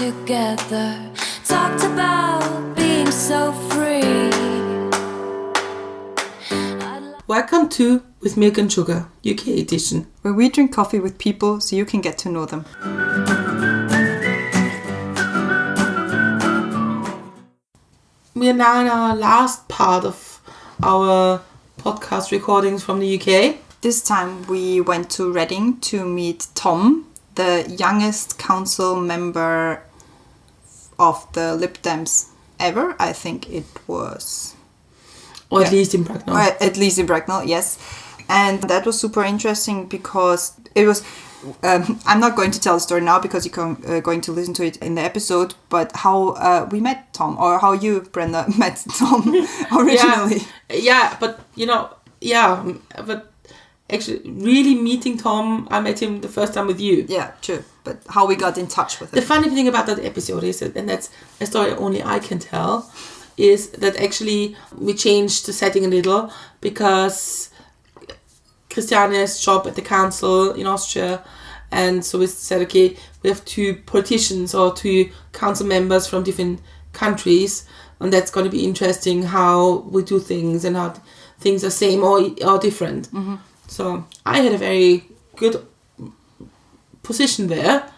together, talked about being so free. Welcome to With Milk and Sugar, UK edition, where we drink coffee with people so you can get to know them. We are now in our last part of our podcast recordings from the UK. This time we went to Reading to meet Tom, the youngest council member of the Lib Dems ever. I think it was... Or at least in Bracknell. At least in Bracknell, yes. And that was super interesting because it was... I'm not going to tell the story now because you're going to listen to it in the episode, but how we met Tom, or how you, Brenda, met Tom originally. But actually really meeting Tom, I met him the first time with you. Yeah, true. But how we got in touch with him. The funny thing about that episode is, and that's a story only I can tell, is that actually we changed the setting a little because Christiane's job at the council in Austria, and so we said, okay, we have two politicians or two council members from different countries, and that's going to be interesting how we do things and how things are same or different. Mm-hmm. So I had a very good position there.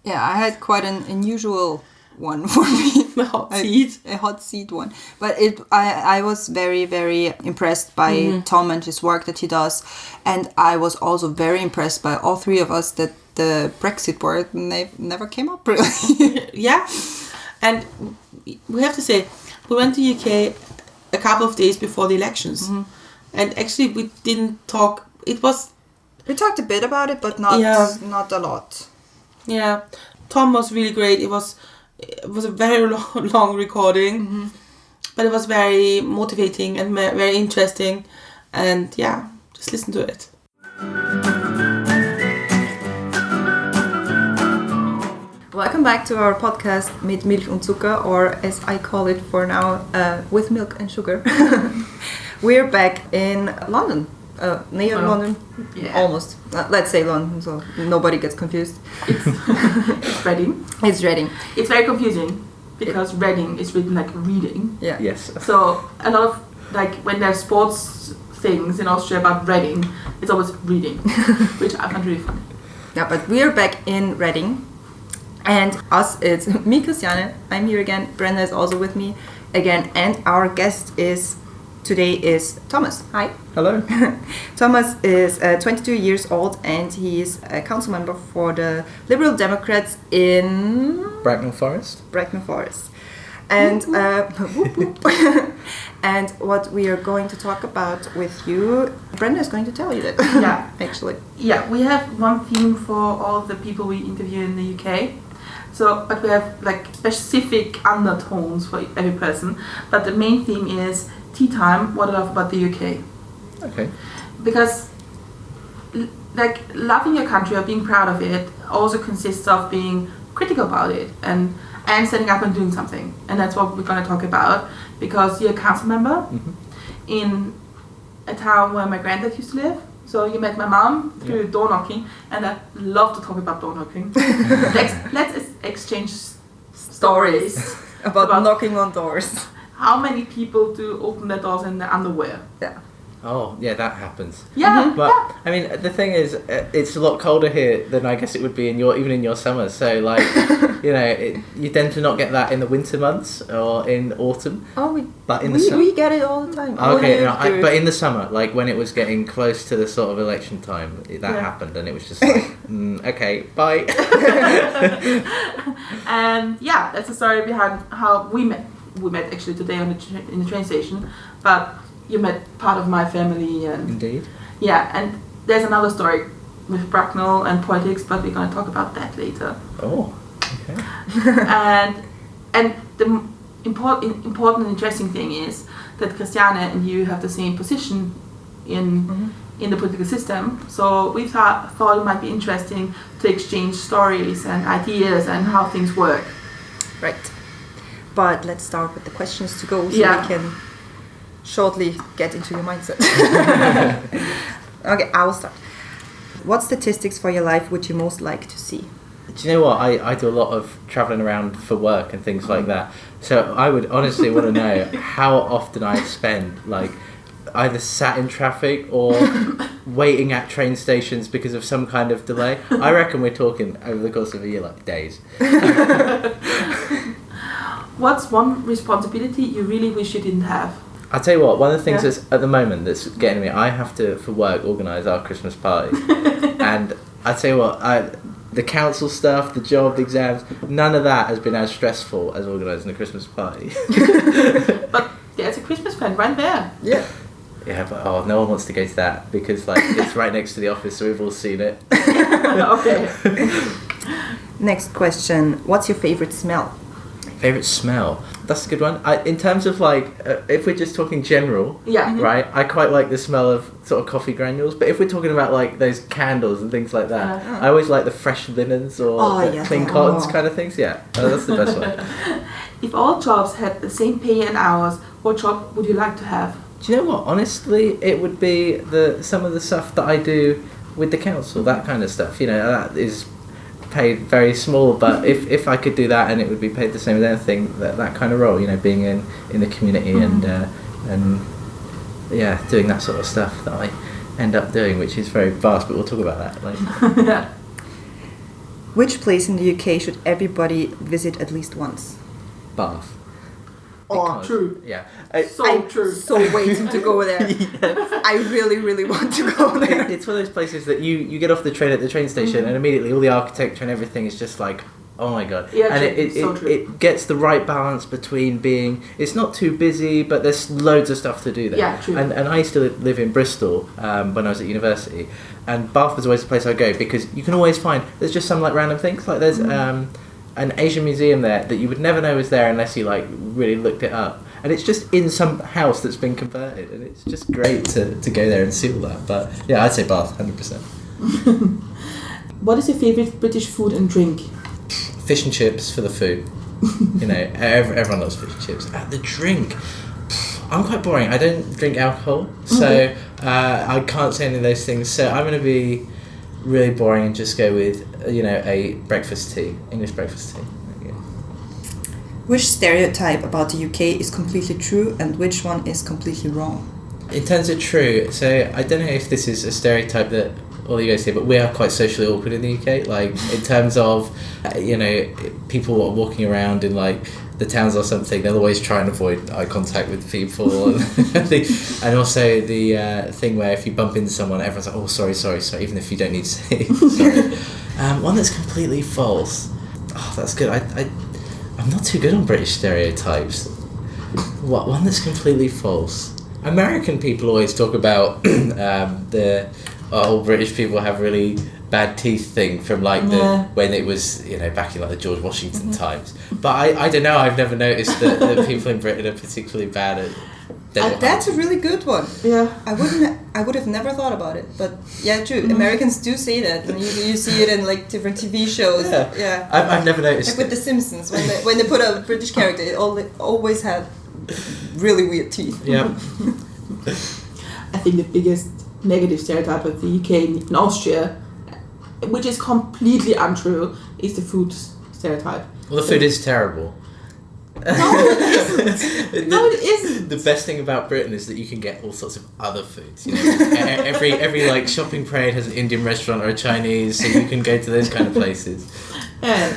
Yeah, I had quite an unusual one for me. A hot seat one. But I was very, very impressed by Tom and his work that he does. And I was also very impressed by all three of us that the Brexit word never came up really. Yeah. And we have to say, we went to UK a couple of days before the elections. Mm-hmm. And actually we didn't talk. We talked a bit about it, but not a lot. Yeah. Tom was really great. It was a very long recording, but it was very motivating and very interesting. And yeah, just listen to it. Welcome back to our podcast mit Milch und Zucker, or as I call it for now, with milk and sugar. We're back in London. Near London, almost. Let's say London, so nobody gets confused. It's Reading. It's Reading. It's very confusing because Reading is written like reading. Yeah. Yes. So a lot of when there's sports things in Austria about Reading, it's always reading, which I find really funny. Yeah, but we're back in Reading, and it's me, Christiane. I'm here again. Brenda is also with me again, and our guest today is Thomas. Hi. Hello. Thomas is 22 years old and he is a council member for the Liberal Democrats in... Bracknell Forest. And and what we are going to talk about with you, Brenda is going to tell you that. Yeah. Actually. Yeah, we have one theme for all of the people we interview in the UK. So, but we have specific undertones for every person. But the main theme is tea time, what I love about the UK. Okay. Because loving your country or being proud of it also consists of being critical about it and standing up and doing something. And that's what we're going to talk about, because you're a council member in a town where my granddad used to live. So you met my mom through door knocking, and I love to talk about door knocking. Let's exchange stories about knocking on doors. How many people do open their doors in their underwear? Yeah. Oh, yeah, that happens. Yeah. But, I mean, the thing is, it's a lot colder here than I guess it would be even in your summer. So, you tend to not get that in the winter months or in autumn. Oh, but in the summer, we get it all the time. Okay, but in the summer, when it was getting close to the sort of election time, that happened, and it was just okay, bye. And yeah, that's the story behind how we met. We met actually today in the train station, but you met part of my family. And indeed. Yeah, and there's another story with Bracknell and politics, but we're going to talk about that later. Oh, okay. and the important and interesting thing is that Christiane and you have the same position in the political system. So we thought it might be interesting to exchange stories and ideas and how things work. Right. But let's start with the questions to go so we can shortly get into your mindset. Okay, I will start. What statistics for your life would you most like to see? do you know what? I do a lot of travelling around for work and things like that. So I would honestly want to know how often I spend like either sat in traffic or waiting at train stations because of some kind of delay. I reckon we're talking over the course of a year, like days. What's one responsibility you really wish you didn't have? I'll tell you what, one of the things that's at the moment that's getting me, I have to, for work, organise our Christmas party. And I'll tell you what, the council stuff, the job, the exams, none of that has been as stressful as organising a Christmas party. But there's a Christmas fan right there. Yeah. Yeah, but no one wants to go to that because like it's right next to the office, so we've all seen it. Okay. Next question. What's your favourite smell? Favourite smell? That's a good one. In terms of like, if we're just talking general, Yeah. right, I quite like the smell of sort of coffee granules, but if we're talking about like those candles and things like that, I always like the fresh linens or the clean cottons kind of things. Yeah, that's the best one. If all jobs had the same pay and hours, what job would you like to have? Do you know what? Honestly, it would be some of the stuff that I do with the council, that kind of stuff. You know, that is paid very small, but if I could do that and it would be paid the same as anything, that kind of role, you know, being in the community and doing that sort of stuff that I end up doing, which is very vast, but we'll talk about that later. Yeah. Which place in the UK should everybody visit at least once? Bath. Oh, true. Yeah. I'm true. so waiting to go there. I really, really want to go there. It's one of those places that you get off the train at the train station and immediately all the architecture and everything is just like, oh my god. Yeah, and true. it gets the right balance between being, it's not too busy, but there's loads of stuff to do there. Yeah, true. And I used to live in Bristol when I was at university, and Bath was always the place I'd go because you can always find, there's just some like random things, like there's an Asian museum there that you would never know was there unless you like really looked it up, and it's just in some house that's been converted, and it's just great to go there and see all that. But yeah, I'd say Bath 100%. What is your favourite British food and drink? Fish and chips for the food. You know, everyone loves fish and chips. The drink, I'm quite boring. I don't drink alcohol, so I can't say any of those things, so I'm going to be really boring and just go with, you know, a breakfast tea, English breakfast tea. There you go. Which stereotype about the UK is completely true and which one is completely wrong? In terms of true, so I don't know if this is a stereotype that all you guys say, but we are quite socially awkward in the UK. Like in terms of, you know, people are walking around in like the towns or something, they'll always try and avoid eye contact with people. And also the thing where if you bump into someone, everyone's like, oh, sorry, even if you don't need to say sorry. One that's completely false. Oh, that's good. I'm not too good on British stereotypes. What one that's completely false? American people always talk about the British people have really bad teeth thing from like when it was, you know, back in like the George Washington times. But I don't know, I've never noticed that people in Britain are particularly bad at dental That's a hygiene. really good one. Yeah. I would have never thought about it, but yeah, true. Americans do say that, and you see it in like different TV shows. Yeah. I've never noticed Like with The Simpsons, when they put a British character, it always had really weird teeth. Yeah. I think the biggest negative stereotype of the UK in Austria, which is completely untrue, is the food stereotype. Well, the food is terrible. No, it isn't. No, it isn't. The best thing about Britain is that you can get all sorts of other foods. You know, every like shopping parade has an Indian restaurant or a Chinese, so you can go to those kind of places. Yeah.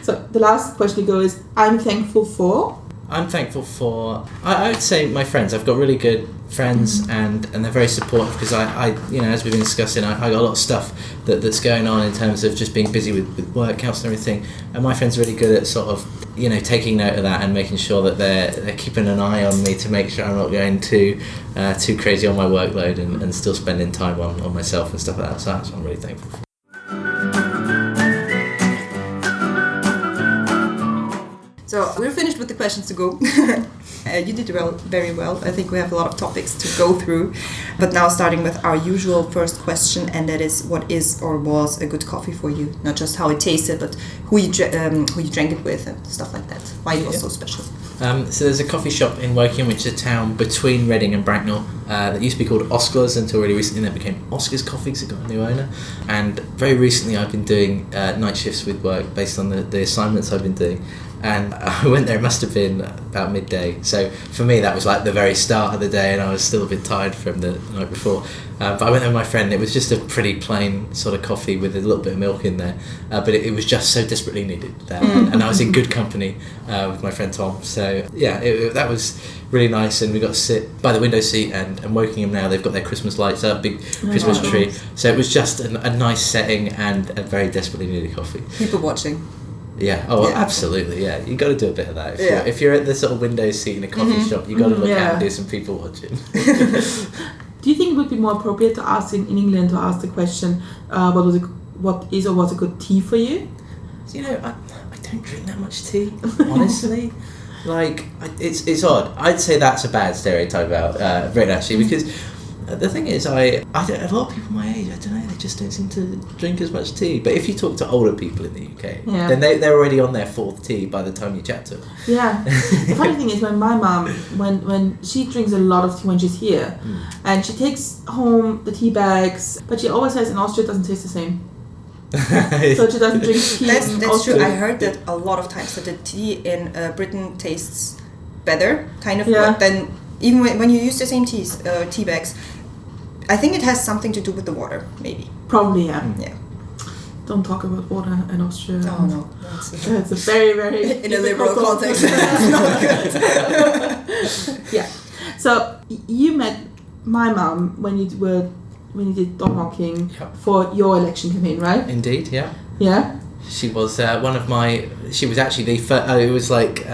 So the last question goes, I'm thankful for. I'm thankful for, I would say my friends. I've got really good friends and they're very supportive because I you know, as we've been discussing, I got a lot of stuff that's going on in terms of just being busy with work, council and everything, and my friends are really good at sort of, you know, taking note of that and making sure that they're keeping an eye on me to make sure I'm not going too crazy on my workload and still spending time on myself and stuff like that, so that's what I'm really thankful for. So we're finished with the questions to go. You did very well. I think we have a lot of topics to go through. But now starting with our usual first question, and that is, what is or was a good coffee for you? Not just how it tasted, but who you drank it with and stuff like that. Why it was so special. So there's a coffee shop in Woking, which is a town between Reading and Bracknell, that used to be called Oscar's until really recently. Then it became Oscar's Coffee because it got a new owner. And very recently I've been doing night shifts with work based on the assignments I've been doing. And I went there, it must have been about midday. So for me, that was like the very start of the day, and I was still a bit tired from the night before. But I went there with my friend. It was just a pretty plain sort of coffee with a little bit of milk in there. But it was just so desperately needed. And I was in good company with my friend Tom. So yeah, that was really nice. And we got to sit by the window seat, and Wokingham now, they've got their Christmas lights up, big Christmas tree. So it was just a nice setting and a very desperately needed coffee. People watching. Yeah. Oh, well, absolutely. Yeah, you got to do a bit of that. If you're at the sort of window seat in a coffee shop, you got to look out and do some people watching. Do you think it would be more appropriate to ask in England to ask the question, what is or was a good tea for you? You know, I don't drink that much tea, honestly. Like, it's odd. I'd say that's a bad stereotype about Britain, actually, because the thing is, a lot of people my age, I don't know, they just don't seem to drink as much tea. But if you talk to older people in the UK, then they're already on their fourth tea by the time you chat to them. Yeah. The funny thing is, when my mum, when she drinks a lot of tea when she's here, and she takes home the tea bags, but she always says in Austria it doesn't taste the same. So she doesn't drink tea. That's true. I heard that a lot of times that the tea in Britain tastes better, kind of, than even when you use the same tea bags. I think it has something to do with the water, maybe. Probably, yeah. Yeah. Don't talk about water in Austria. Oh no, it's a very, very in a liberal context. That's not good. Yeah. So you met my mum when you did door knocking for your election campaign, right? Indeed, yeah. Yeah. She was she was actually the first. It was like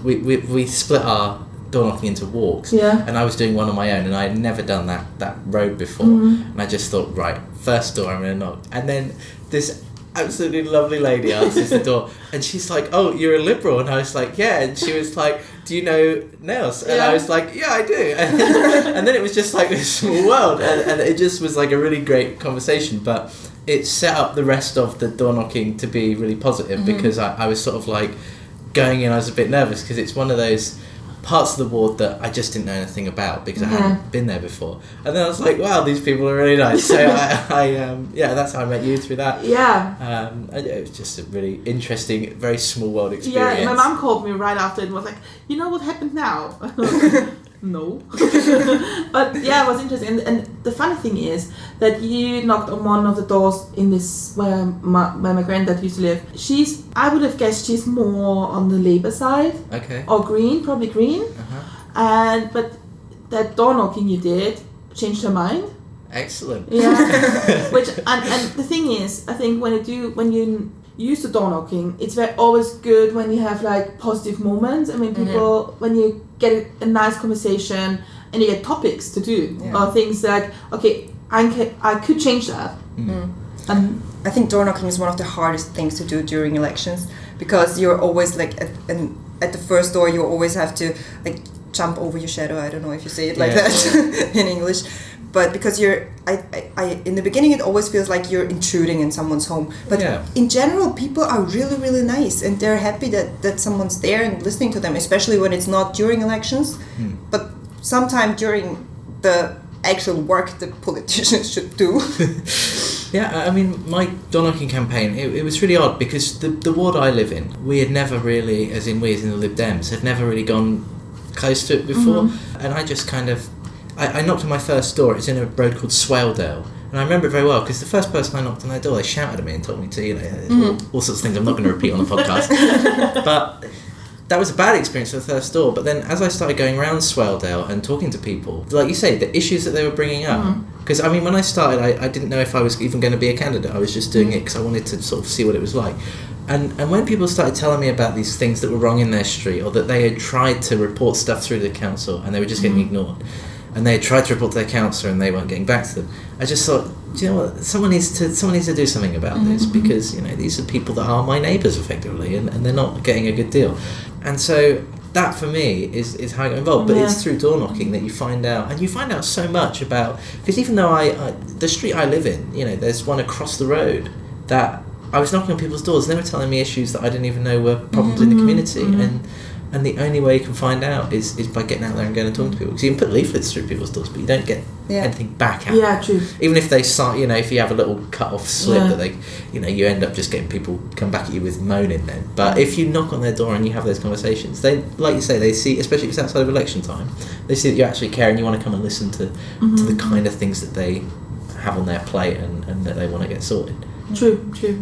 we split our door knocking into walks, and I was doing one on my own, and I had never done that road before, and I just thought, right, first door I'm gonna knock, and then this absolutely lovely lady answers the door, and she's like, "Oh, you're a Liberal," and I was like, "Yeah," and she was like, "Do you know Nels?" And I was like, "Yeah, I do," and then it was just like this small world, and it just was like a really great conversation, but it set up the rest of the door knocking to be really positive, because I was sort of like going in, I was a bit nervous because it's one of those parts of the ward that I just didn't know anything about because I hadn't been there before, and then I was like, wow, these people are really nice. So that's how I met you, through that. It was just a really interesting, very small world experience. My mum called me right after and was like, you know what happened now? No. But yeah, it was interesting, and the funny thing is that you knocked on one of the doors in this where my granddad used to live. I would have guessed she's more on the Labour side, or Green, probably Green, but that door knocking you did changed her mind. Excellent. Yeah. Which and the thing is, I think when you use the door knocking, it's always good when you have like positive moments. I mean, people when you get a nice conversation and you get topics to do, or things like, okay, I could change that. And I think door knocking is one of the hardest things to do during elections, because you're always like at the first door, you always have to like jump over your shadow. I don't know if you say it like that in English. But because I in the beginning it always feels like you're intruding in someone's home. But in general, people are really, really nice, and they're happy that someone's there and listening to them, especially when it's not during elections, but sometime during the actual work that politicians should do. Yeah, I mean, my door knocking campaign, it was really odd because the ward I live in, we had never really, as in the Lib Dems, had never really gone close to it before, and I just kind of, I knocked on my first door. It's in a road called Swaledale, and I remember it very well because the first person I knocked on their door, they shouted at me and told me to, all sorts of things I'm not going to repeat on the podcast. But that was a bad experience for the first door. But then as I started going around Swaledale and talking to people, like you say, the issues that they were bringing up, because I mean, when I started, I didn't know if I was even going to be a candidate. I was just doing it because I wanted to sort of see what it was like. And when people started telling me about these things that were wrong in their street, or that they had tried to report stuff through the council and they were just getting ignored, and they tried to report to their councillor and they weren't getting back to them, I just thought, do you know what, someone needs to do something about this, because these are people that are my neighbours effectively, and they're not getting a good deal. And so that for me is how I got involved. But it's through door knocking that you find out, and you find out so much about, because even though the street I live in, there's one across the road that I was knocking on people's doors and they were telling me issues that I didn't even know were problems in the community, and And the only way you can find out is by getting out there and going and talking to people. Because you can put leaflets through people's doors, but you don't get anything back out. Yeah, true. Even if they start, if you have a little cut-off slip that they, you end up just getting people come back at you with moaning then. But if you knock on their door and you have those conversations, they, like you say, they see, especially if it's outside of election time, they see that you actually care and you want to come and listen to the kind of things that they have on their plate and that they want to get sorted. True.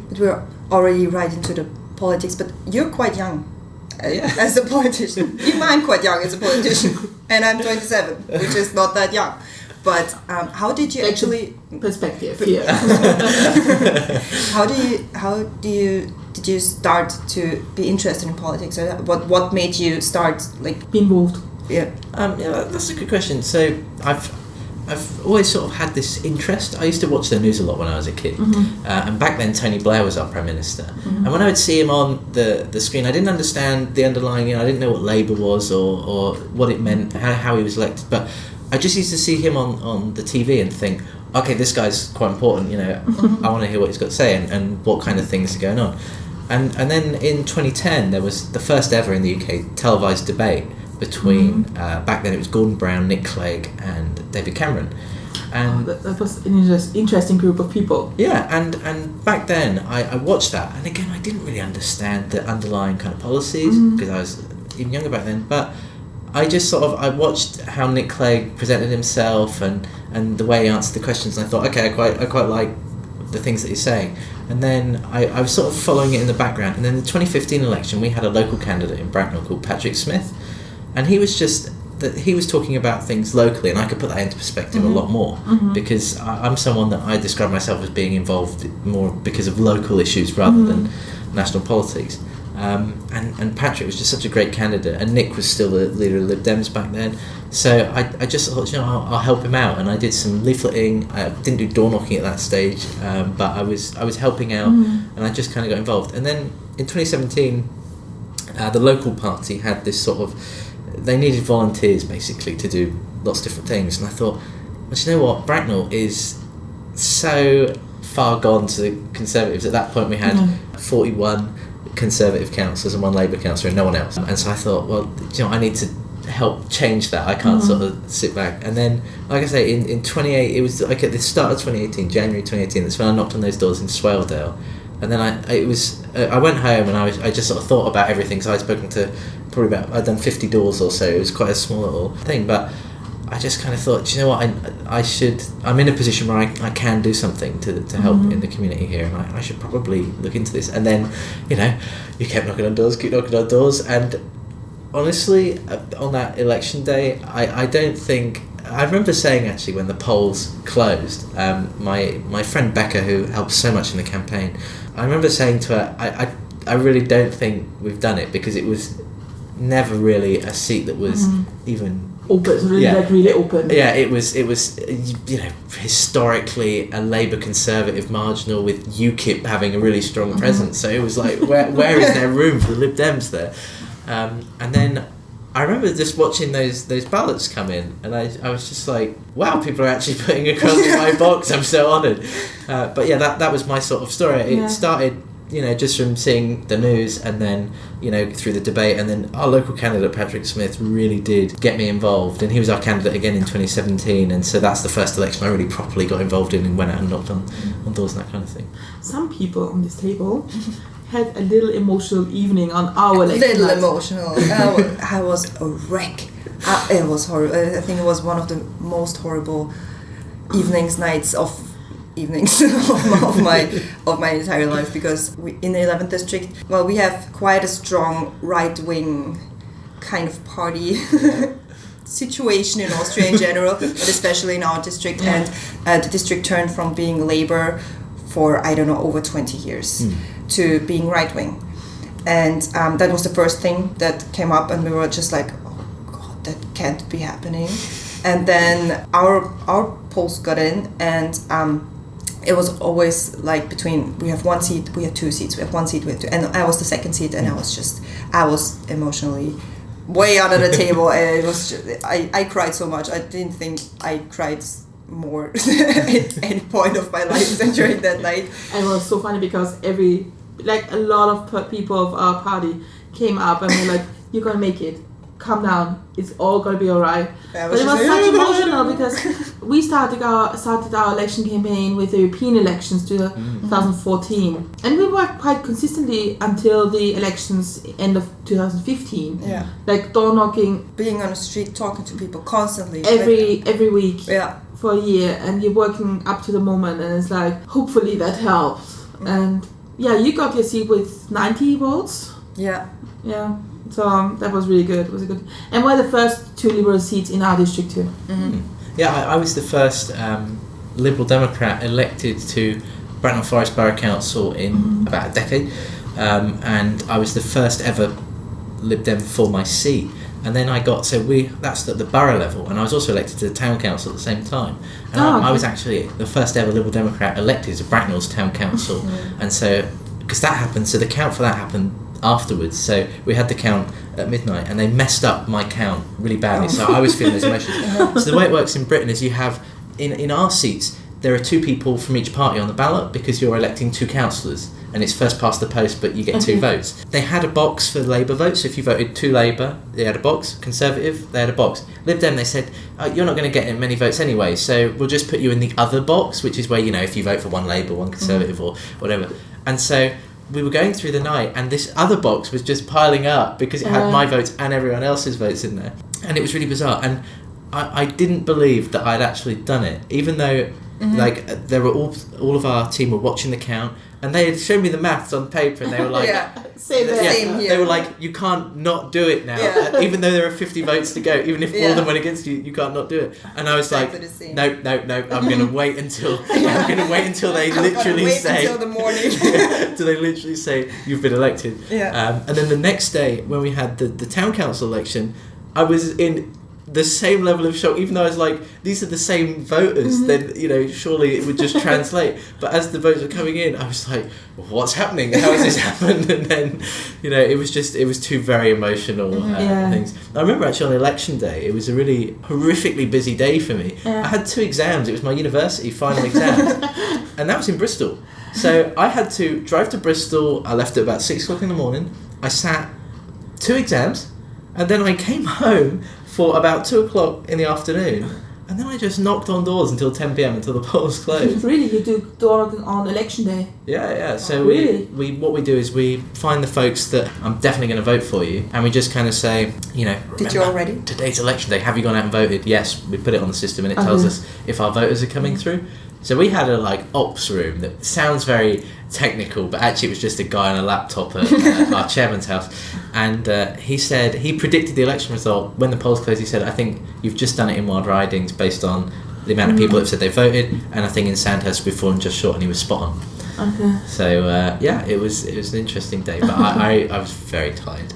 But we're already right into the politics, but you're quite young. As a politician. Even I'm quite young as a politician, and I'm 27, which is not that young. But how did you actually perspective here? did you start to be interested in politics, or what made you start be involved? Yeah. That's a good question. So I've always sort of had this interest. I used to watch the news a lot when I was a kid, and back then Tony Blair was our Prime Minister. And when I would see him on the screen, I didn't understand the underlying, I didn't know what Labour was or what it meant, how he was elected, but I just used to see him on the TV and think, okay, this guy's quite important, I want to hear what he's got to say and what kind of things are going on. And then in 2010, there was the first ever in the UK televised debate between back then it was Gordon Brown, Nick Clegg and David Cameron, and that was an interesting group of people. Yeah, and back then I watched that, and again I didn't really understand the underlying kind of policies because I was even younger back then, but I just I watched how Nick Clegg presented himself and the way he answered the questions, and I thought, okay, I quite like the things that he's saying. And then I was sort of following it in the background, and then the 2015 election we had a local candidate in Bracknell called Patrick Smith. And he was talking about things locally, and I could put that into perspective a lot more because I'm someone that I describe myself as being involved more because of local issues rather than national politics. And Patrick was just such a great candidate, and Nick was still the leader of Lib Dems back then. So I just thought, I'll help him out, and I did some leafleting. I didn't do door knocking at that stage, but I was helping out, and I just kind of got involved. And then in 2017, the local party had this they needed volunteers basically to do lots of different things, and I thought, well, you know what, Bracknell is so far gone to the Conservatives. At that point we had 41 Conservative councillors and 1 Labour councillor and no one else, and so I thought, well, I need to help change that. I can't sort of sit back. And then, like I say, in 28, it was like at the start of 2018, January 2018, that's when I knocked on those doors in Swaledale. And then I went home and I just sort of thought about everything. So I'd spoken to I'd done 50 doors or so. It was quite a small little thing, but I just kind of thought, do you know what, I'm in a position where I can do something to help in the community here, and I should probably look into this. And then, you kept knocking on doors, and honestly, on that election day, I don't think, I remember saying actually when the polls closed, my friend Becca, who helped so much in the campaign, I remember saying to her, I really don't think we've done it, because it was never really a seat that was even open, really open. Yeah, it was historically a Labour Conservative marginal with UKIP having a really strong presence. So it was like, where is there room for the Lib Dems there? And then I remember just watching those ballots come in, and I was just like, wow, people are actually putting a cross in my box. I'm so honoured. But yeah, that was my sort of story. It started, just from seeing the news, and then, through the debate, and then our local candidate Patrick Smith really did get me involved, and he was our candidate again in 2017, and so that's the first election I really properly got involved in and went out and knocked on doors and that kind of thing. Some people on this table had a little emotional evening on our election night. Emotional. I was a wreck. It was horrible. I think it was one of the most horrible nights of my entire life, because in the 11th district, we have quite a strong right-wing kind of party situation in Austria in general, but especially in our district. And the district turned from being Labour for, over 20 years to being right-wing. And that was the first thing that came up, and we were just like, oh God, that can't be happening. And then our polls got in, and it was always like between, we have 1 seat, we have 2 seats, we have 1 seat, we have 2, and I was the second seat, and I was emotionally way under the table, and it was just, I cried so much. I didn't think I cried more at any point of my life than during that night. And it was so funny because a lot of people of our party came up and were like, you're gonna make it. Calm down. It's all gonna be alright. Yeah, But it was just such like, emotional because we started our election campaign with the European elections to 2014, and we worked quite consistently until the elections end of 2015. Yeah. Like door knocking Being on the street, talking to people constantly. every week Yeah. for a year, and you're working up to the moment, and it's like hopefully that helps. And yeah, you got your seat with 90 votes. Yeah. Yeah. So that was really good. It was a good, and we're the first 2 Liberal seats in our district too. Yeah, I was the first Liberal Democrat elected to Bracknell Forest Borough Council in about a decade, and I was the first ever Lib Dem for my seat. And then I got that's at the borough level, and I was also elected to the town council at the same time. And I was actually the first ever Liberal Democrat elected to Bracknell's town council, and so because that happened, so the count for that happened afterwards. So we had the count at midnight, and they messed up my count really badly. So I was feeling those emotions. So the way it works in Britain is you have in our seats there are 2 people from each party on the ballot because you're electing 2 councillors, and it's first past the post, but you get 2 votes. They had a box for Labour votes. So if you voted to Labour, they had a box. Conservative, they had a box. Lib Dem, they said, you're not going to get many votes anyway, so we'll just put you in the other box, which is where, if you vote for one Labour, one Conservative, or whatever. And so we were going through the night, and this other box was just piling up because it had my votes and everyone else's votes in there, and it was really bizarre. And I didn't believe that I'd actually done it, even though there were all of our team were watching the count, and they had shown me the maths on paper, and they were like, Same here. They were like, you can't not do it now, even though there are 50 votes to go, even if all of them went against you, you can't not do it. And I was Exactly like, no, I'm going to wait until they literally say until the morning. till they literally say you've been elected. And then the next day when we had the town council election, I was in the same level of shock, even though I was like, these are the same voters, then surely it would just translate. But as the votes were coming in, I was like, what's happening? How has this happened? And then it was 2 very emotional things. I remember actually on election day, it was a really horrifically busy day for me. I had 2 exams. It was my university final exams, and that was in Bristol. So I had to drive to Bristol. I left at about 6 o'clock in the morning. I sat 2 exams, and then I came home for about 2 o'clock in the afternoon, and then I just knocked on doors until 10 p.m. until the polls closed. Really, you do door knocking on election day? Yeah. So really? what we do is we find the folks that I'm definitely going to vote for you, and we just kind of say, Did you already? Today's election day. Have you gone out and voted? Yes. We put it on the system, and it tells us if our voters are coming through. So we had a ops room that sounds very technical, but actually it was just a guy on a laptop at our chairman's house, and he said he predicted the election result when the polls closed. He said, I think you've just done it in Wildridings based on the amount of people that have said they voted, and I think in Sandhurst we've fallen just short, and he was spot on. Okay. So it was an interesting day, but I was very tired.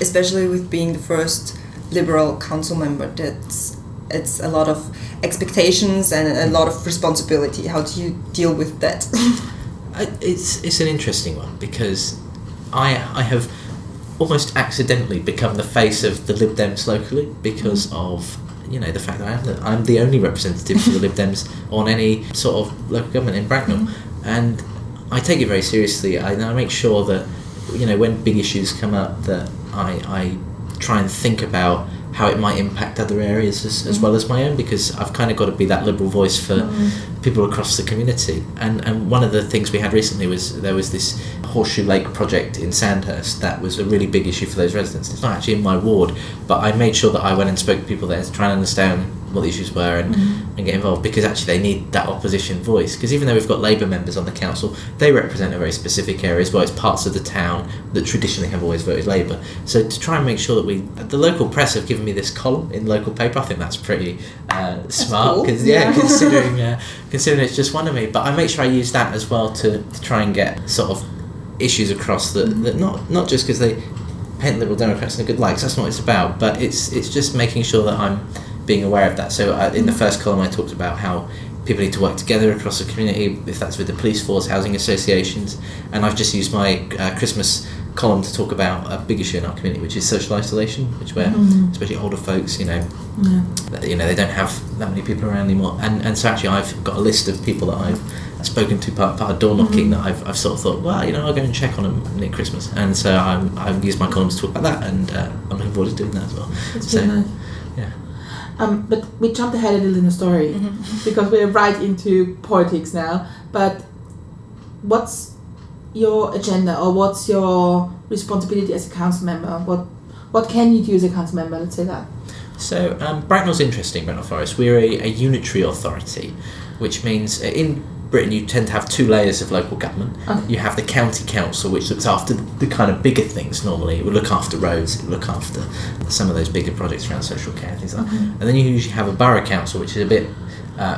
Especially with being the first Liberal council member, it's a lot of expectations and a lot of responsibility. How do you deal with that? It's an interesting one because I have almost accidentally become the face of the Lib Dems locally because of the fact that I'm the only representative for the Lib Dems on any sort of local government in Bracknell, and I take it very seriously. I make sure that when big issues come up that I try and think about how it might impact other areas as well as my own, because I've kind of got to be that liberal voice for people across the community. And one of the things we had recently was there was this Horseshoe Lake project in Sandhurst that was a really big issue for those residents. It's not actually in my ward, but I made sure that I went and spoke to people there to try and understand what the issues were and get involved, because actually they need that opposition voice, because even though we've got Labour members on the council, they represent a very specific area as well. It's parts of the town that traditionally have always voted Labour. So to try and make sure that the local press have given me this column in local paper, I think that's pretty smart, because considering it's just one of me, but I make sure I use that as well to try and get sort of issues across that not just because they paint Liberal Democrats in a good light, 'cause that's not what it's about, but it's just making sure that I'm being aware of that. So in the first column I talked about how people need to work together across the community, if that's with the police force, housing associations, and I've just used my Christmas column to talk about a big issue in our community, which is social isolation, which where especially older folks, you know, they don't have that many people around anymore. And so actually I've got a list of people that I've spoken to part of door knocking that I've sort of thought, well, you know, I'll go and check on them near Christmas. And so I've used my column to talk about that, and I'm looking forward to doing that as well. It's So, really nice. yeah. But we jumped ahead a little in the story because we're right into politics now. But what's your agenda, or what's your responsibility as a council member? What can you do as a council member? Let's say that. So Bracknell's interesting, Bracknell Forest. We're a unitary authority, which means in Britain you tend to have two layers of local government. Okay. You have the county council, which looks after the kind of bigger things normally. It would look after roads, it would look after some of those bigger projects around social care, things like that. And then you usually have a borough council, which is a bit,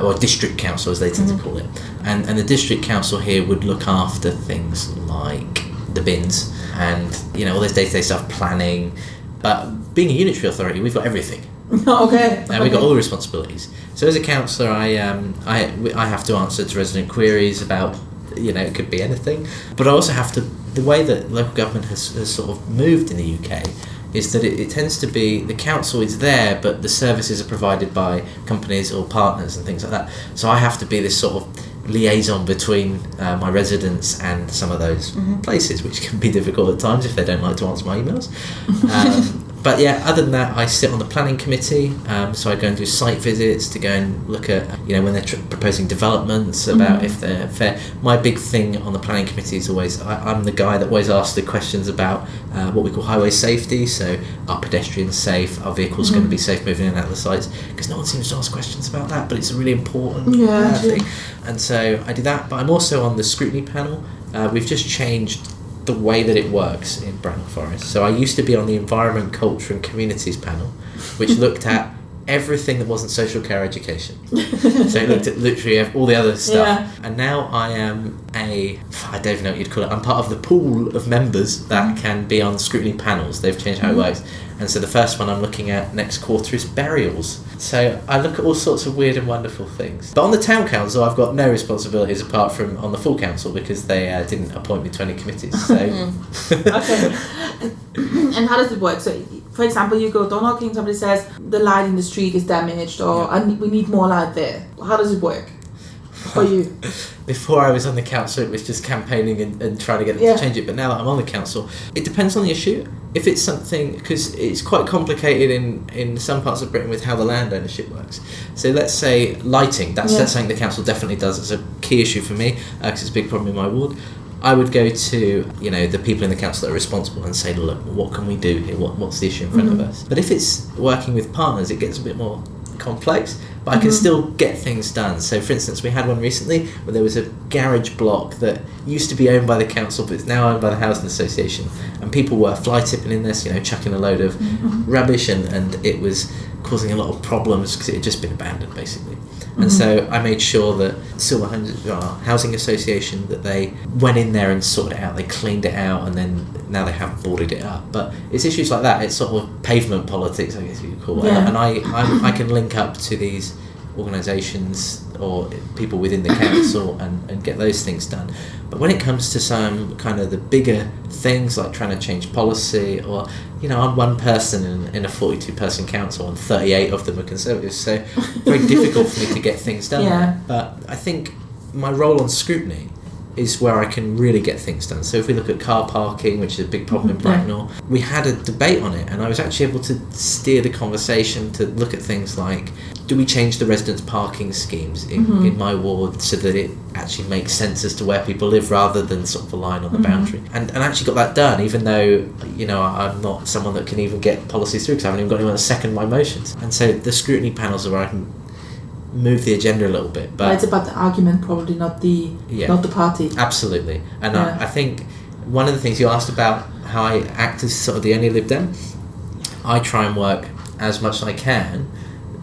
or district council as they tend to call it. And the district council here would look after things like the bins and, you know, all this day-to-day stuff, planning. But being a unitary authority, we've got everything. Okay. We've got all the responsibilities. So as a councillor, I have to answer to resident queries about, you know, it could be anything. But I also have to, the way that local government has sort of moved in the UK is that it tends to be, the council is there, but the services are provided by companies or partners and things like that. So I have to be this sort of liaison between my residents and some of those places, which can be difficult at times if they don't like to answer my emails. But yeah, other than that, I sit on the planning committee, so I go and do site visits to go and look at, you know, when they're proposing developments, about if they're fair. My big thing on the planning committee is always, I'm the guy that always asks the questions about what we call highway safety, so are pedestrians safe, are vehicles going to be safe moving in and out of the sites, because no one seems to ask questions about that, but it's a really important thing. And so I do that, but I'm also on the scrutiny panel. We've just changed the way that it works in Bracknell Forest. So I used to be on the Environment, Culture and Communities panel, which looked at everything that wasn't social care education. So it looked at literally all the other stuff. And now I am I don't even know what you'd call it, I'm part of the pool of members that can be on scrutiny panels. They've changed how it works. And so the first one I'm looking at next quarter is burials. So I look at all sorts of weird and wonderful things. But on the town council, I've got no responsibilities apart from on the full council, because they didn't appoint me to any committees. So Okay. And how does it work? So, for example, you go door knocking, somebody says the light in the street is damaged, or we need more light there. How does it work for you? Before I was on the council, it was just campaigning and trying to get them to change it. But now that I'm on the council, it depends on the issue. If it's something, because it's quite complicated in some parts of Britain with how the land ownership works. So let's say lighting, that's something the council definitely does. It's a key issue for me, because it's a big problem in my ward. I would go to, you know, the people in the council that are responsible and say, look, what can we do here? What's the issue in front of us? But if it's working with partners, it gets a bit more complex, but I can still get things done. So for instance, we had one recently where there was a garage block that used to be owned by the council, but it's now owned by the housing association, and people were fly tipping in this, you know, chucking a load of rubbish, and it was causing a lot of problems because it had just been abandoned basically. And so I made sure that Silver Housing Association, that they went in there and sorted it out, they cleaned it out, and then now they have boarded it up. But it's issues like that, it's sort of pavement politics, I guess you could call it. And I can link up to these organisations or people within the council and get those things done. But when it comes to some kind of the bigger things like trying to change policy, or, you know, I'm one person in a 42-person council and 38 of them are Conservatives, so very difficult for me to get things done there. But I think my role on scrutiny is where I can really get things done. So if we look at car parking, which is a big problem in Bracknell, we had a debate on it, and I was actually able to steer the conversation to look at things like, do we change the residents' parking schemes in my ward so that it actually makes sense as to where people live rather than sort of a line on the boundary? And I actually got that done, even though, you know, I'm not someone that can even get policies through because I haven't even got anyone to second my motions. And so the scrutiny panels are where I can move the agenda a little bit. But it's about the argument, probably, not the party. Absolutely. And I think one of the things you asked about how I act as sort of the only Lib Dem, I try and work as much as I can,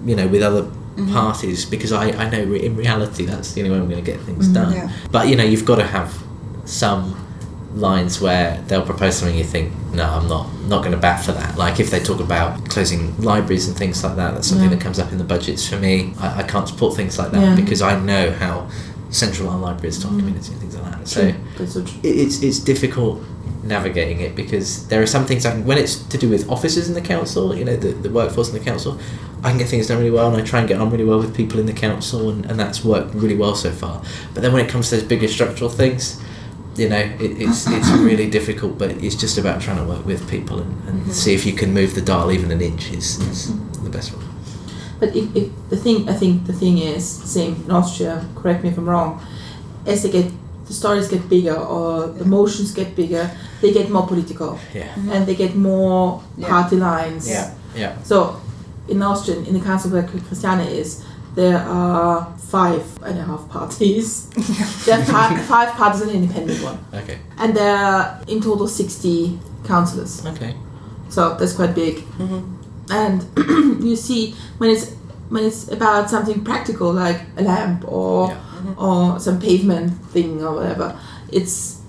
you know, with other parties, because I know in reality that's the only way I'm going to get things done. But, you know, you've got to have some lines where they'll propose something you think, no, I'm not going to bat for that. Like if they talk about closing libraries and things like that, that's something that comes up in the budgets for me. I can't support things like that because I know how central our library is to our community and things like that. So it's difficult navigating it, because there are some things when it's to do with officers in the council, the workforce in the council, I can get things done really well, and I try and get on really well with people in the council, and that's worked really well so far. But then when it comes to those bigger structural things, it's really difficult, but it's just about trying to work with people and see if you can move the dial even an inch is the best one. But if the thing is same in Austria. Correct me if I'm wrong. As the stories get bigger or the motions get bigger, they get more political. Yeah. And they get more party lines. Yeah. Yeah. So in Austria, in the council where Christiane is, there are 5.5 parties. There are 5 parties and an independent one. Okay. And there are in total 60 councillors. Okay. So that's quite big. And you see when it's about something practical like a lamp or some pavement thing or whatever, it's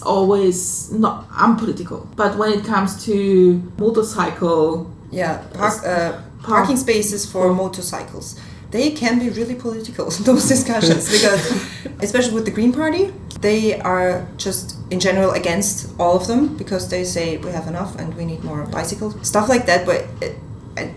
always not unpolitical. But when it comes to motorcycle, parking spaces for motorcycles, they can be really political, those discussions, because especially with the Green Party, they are just in general against all of them, because they say we have enough and we need more bicycles, stuff like that. But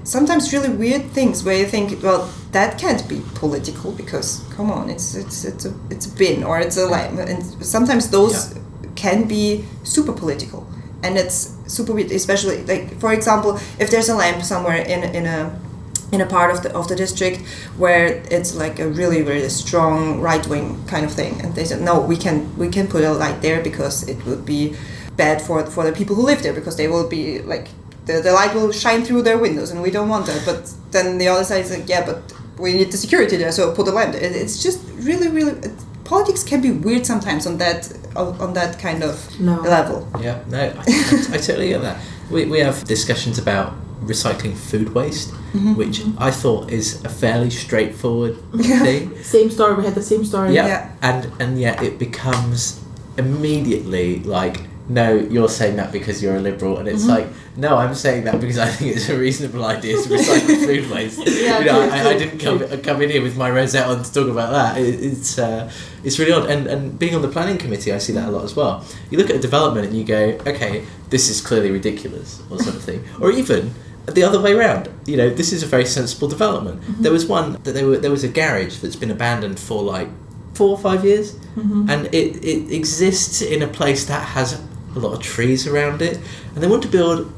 sometimes really weird things where you think, well, that can't be political, because come on, it's a bin or it's a lime, and sometimes those can be super political, and it's super weird, especially like, for example, if there's a lamp somewhere in a part of the district where it's like a really, really strong right-wing kind of thing, and they said no, we can put a light there because it would be bad for the people who live there, because they will be like the light will shine through their windows and we don't want that. But then the other side is like, yeah, but we need the security there, so put a lamp there. It's just really, really, politics can be weird sometimes on that kind of level. Yeah, no, I totally get that. We have discussions about recycling food waste, which I thought is a fairly straightforward thing. Same story. We had the same story. Yeah. And yet it becomes immediately like, no, you're saying that because you're a liberal, and it's like, no, I'm saying that because I think it's a reasonable idea to recycle food waste. I didn't come in here with my rosette on to talk about that. It's really odd, and being on the planning committee, I see that a lot as well. You look at a development and you go, okay, this is clearly ridiculous or something, or even the other way around. This is a very sensible development. There was one that there was a garage that's been abandoned for like 4 or 5 years, and it exists in a place that has a lot of trees around it, and they want to build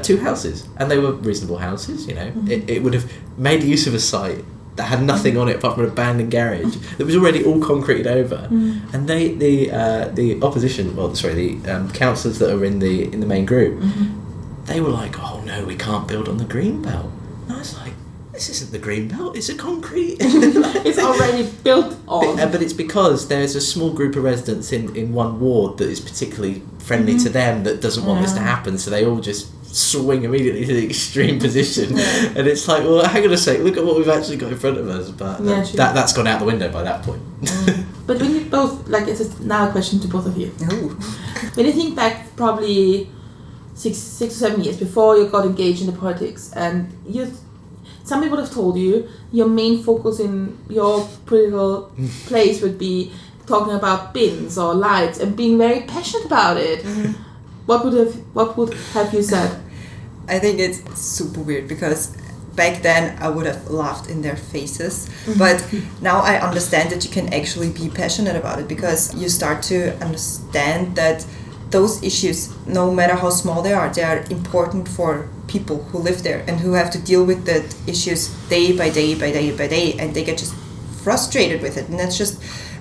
2 houses, and they were reasonable houses. It would have made use of a site that had nothing on it apart from an abandoned garage that was already all concreted over, and the opposition, the councillors that are in the main group, they were like, oh no, we can't build on the green belt. And I was like, this isn't the green belt, it's a concrete. It's already built on. But it's because there's a small group of residents in one ward that is particularly friendly to them that doesn't want this to happen, so they all just swing immediately to the extreme position. And it's like, well, hang on a sec, look at what we've actually got in front of us. But that's gone out the window by that point. But when you both, like, it's now a question to both of you. When you think back probably 6 or 7 years before you got engaged in the politics, and somebody would have told you your main focus in your political place would be talking about bins or lights and being very passionate about it. What would have you said? I think it's super weird, because back then I would have laughed in their faces, but now I understand that you can actually be passionate about it, because you start to understand that those issues, no matter how small they are important for people who live there and who have to deal with the issues day by day by day by day, and they get just frustrated with it.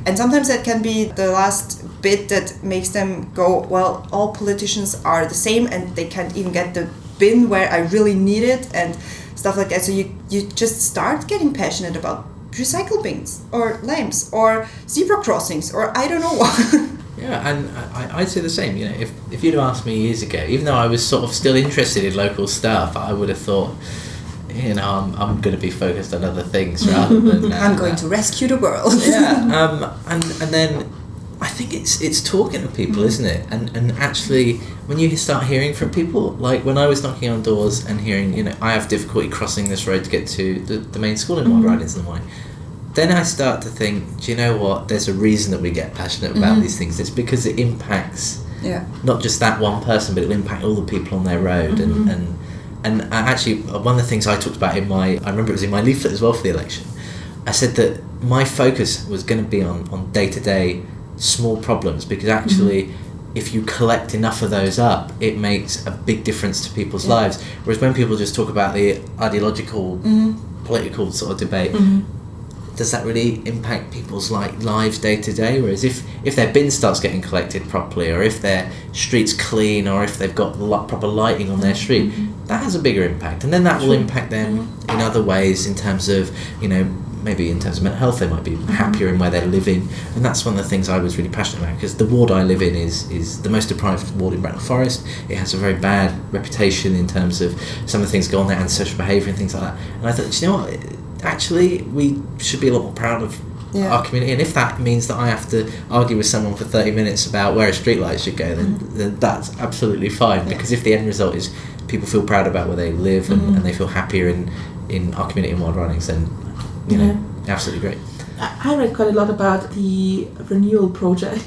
And sometimes that can be the last bit that makes them go, well, all politicians are the same and they can't even get the bin where I really need it, and stuff like that. So you just start getting passionate about recycle bins or lamps or zebra crossings or I don't know. Yeah, and I'd say the same. If you'd asked me years ago, even though I was sort of still interested in local stuff, I would have thought, I'm going to be focused on other things rather than I'm going to rescue the world. Yeah, and then I think it's talking to people, isn't it? And actually, when you start hearing from people, like when I was knocking on doors and hearing, I have difficulty crossing this road to get to the main school in Wildridings in the morning. Then I start to think, do you know what? There's a reason that we get passionate about these things. It's because it impacts Yeah. not just that one person, but it'll impact all the people on their road. And actually, one of the things I talked about I remember it was in my leaflet as well for the election, I said that my focus was going to be on day-to-day small problems, because actually if you collect enough of those up, it makes a big difference to people's lives. Whereas when people just talk about the ideological, political sort of debate, does that really impact people's lives day to day? Whereas if their bin starts getting collected properly, or if their street's clean, or if they've got proper lighting on their street, that has a bigger impact, and then that will impact them in other ways, in terms of, maybe in terms of mental health, they might be happier in where they're living. And that's one of the things I was really passionate about, because the ward I live in is the most deprived ward in Bracknell Forest. It has a very bad reputation in terms of some of the things going on there, and social behaviour and things like that. And I thought, you know what, actually we should be a lot more proud of our community, and if that means that I have to argue with someone for 30 minutes about where a streetlight should go, then that's absolutely fine, because if the end result is people feel proud about where they live and they feel happier in our community in Wildridings, then absolutely great. I read quite a lot about the renewal project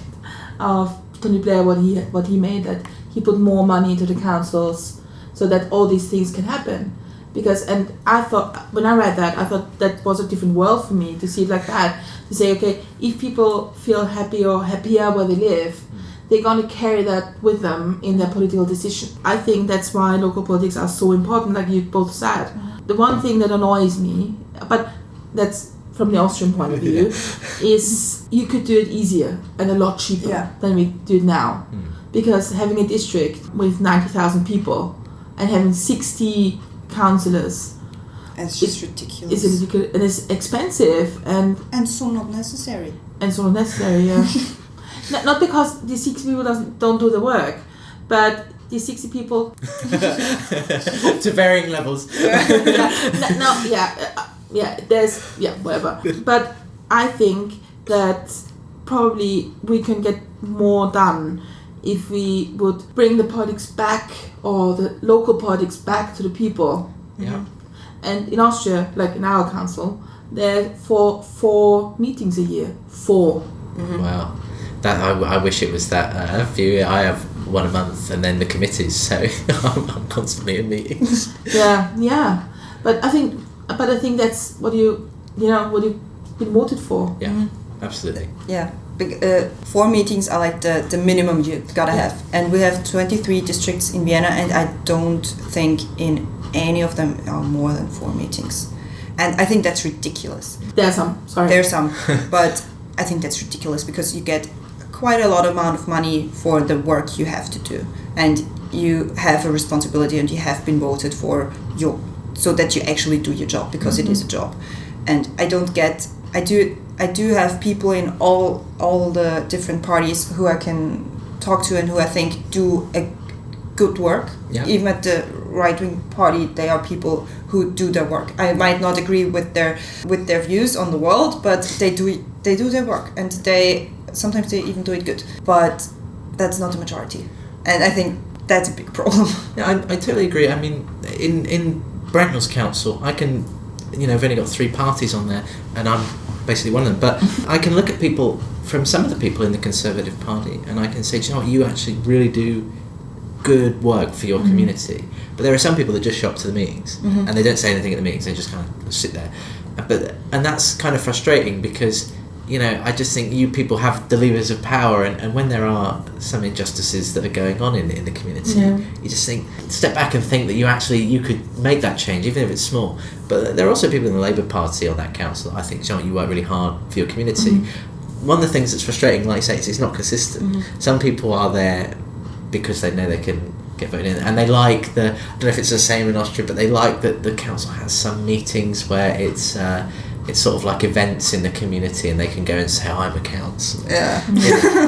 of Tony Blair, what he made, that he put more money into the councils so that all these things can happen. And I thought, when I read that, I thought that was a different world for me, to see it like that, to say, okay, if people feel happy or happier where they live, they're going to carry that with them in their political decision. I think that's why local politics are so important, like you both said. The one thing that annoys me, but that's from the Austrian point of view, is you could do it easier and a lot cheaper than we do it now. Because having a district with 90,000 people and having 60 councillors, It's just ridiculous. It's ridiculous, and it's expensive and so not necessary. Not because the 60 people don't do the work, but the 60 people to varying levels. Whatever. But I think that probably we can get more done if we would bring the politics back, or the local politics back to the people. Yeah. And in Austria, like in our council, there are four meetings a year. 4. Wow. That I wish it was that few. I have one a month, and then the committees, so I'm constantly in meetings. Yeah. But I think that's what you've been voted for. Yeah, absolutely. Yeah. 4 meetings are like the minimum you gotta have, and we have 23 districts in Vienna, and I don't think in any of them are more than 4 meetings, and I think that's ridiculous. There's some, but I think that's ridiculous, because you get quite a lot amount of money for the work you have to do, and you have a responsibility, and you have been voted for so that you actually do your job, because it is a job. And I do have people in all the different parties who I can talk to, and who I think do a good work. Yeah. Even at the right-wing party, they are people who do their work. I might not agree with their views on the world, but they do their work, and sometimes they even do it good. But that's not the majority, and I think that's a big problem. Yeah, I totally agree. I mean, in Bracknell's council, I can, I've only got 3 parties on there, and I'm basically one of them. But I can look at people, from some of the people in the Conservative Party, and I can say, do you know what, you actually really do good work for your community. But there are some people that just show up to the meetings, and they don't say anything at the meetings, they just kind of sit there. And that's kind of frustrating, because I just think you people have the levers of power, and when there are some injustices that are going on in the community, you just step back and think that you could make that change, even if it's small. But there are also people in the Labour Party on that council that I think, you work really hard for your community. One of the things that's frustrating, like you say, is it's not consistent. Some people are there because they know they can get voted in, and they like I don't know if it's the same in Austria, but they like that the council has some meetings where it's sort of like events in the community, and they can go and say, I'm a councillor. Yeah.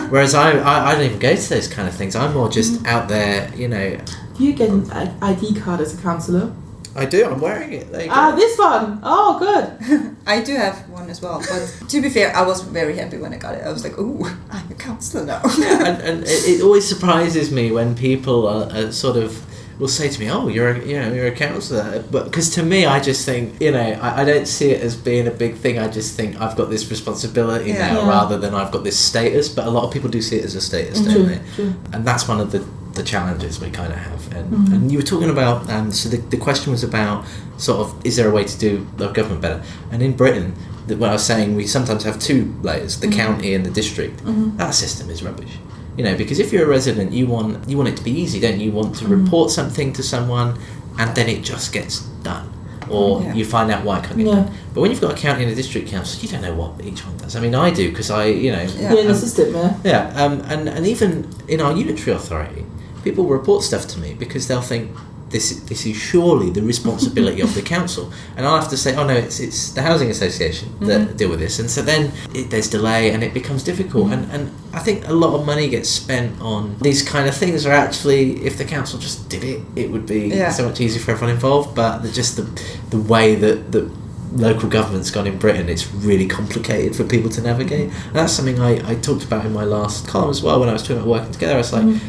Whereas I don't even go to those kind of things. I'm more just out there, Do you get an ID card as a councillor? I do, I'm wearing it. There you go. This one. Oh, good. I do have one as well, but to be fair, I was very happy when I got it. I was like, ooh, I'm a councillor now. and it always surprises me when people are sort of will say to me, "Oh, you're a councillor," but because to me, I just think, I don't see it as being a big thing. I just think I've got this responsibility now rather than I've got this status. But a lot of people do see it as a status, don't they? True. And that's one of the challenges we kind of have. And you were talking about, so the question was about sort of, is there a way to do local government better? And in Britain, what I was saying, we sometimes have two layers, the county and the district. That system is rubbish. Because if you're a resident, you want it to be easy, don't you? You want to report something to someone and then it just gets done. Or you find out why it can't get done. But when you've got a county and a district council, you don't know what each one does. I mean, I do, because You're in the system, and even in our unitary authority, people report stuff to me because they'll think this is surely the responsibility of the council, and I'll have to say, oh no, it's the housing association that deal with this, and so then there's delay and it becomes difficult, and I think a lot of money gets spent on these kind of things where actually if the council just did it would be so much easier for everyone involved, but the way that local government's gone in Britain, it's really complicated for people to navigate, and that's something I talked about in my last column as well when I was talking about working together. I was like,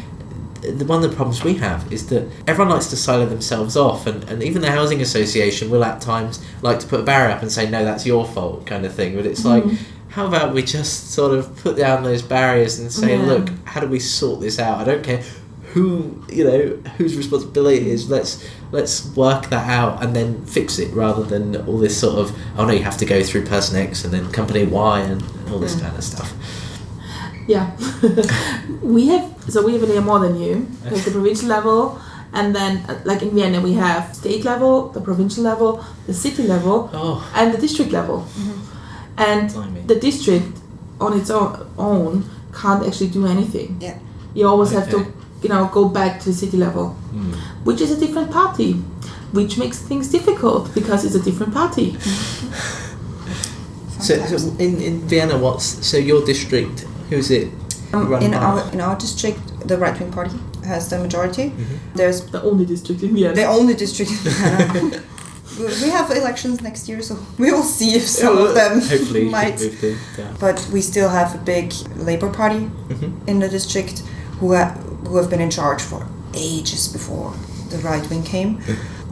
one of the problems we have is that everyone likes to silo themselves off, and even the housing association will at times like to put a barrier up and say, no, that's your fault, kind of thing. But it's like, how about we just sort of put down those barriers and say, look, how do we sort this out? I don't care whose responsibility it is. Let's work that out and then fix it, rather than all this sort of, oh no, you have to go through person X and then company Y and all this kind of stuff. Yeah. we have a layer more than you. There's the provincial level, and then like in Vienna we have state level, the provincial level, the city level, and the district level. And the district on its own can't actually do anything. You always have to go back to the city level, which is a different party, which makes things difficult because it's a different party. So in Vienna, your district? Who's it? In our district, the right-wing party has the majority. There's the only district in Vienna. The only district in Vienna. We have elections next year, so we will see if some of them might. But we still have a big Labour Party in the district who have been in charge for ages before the right wing came.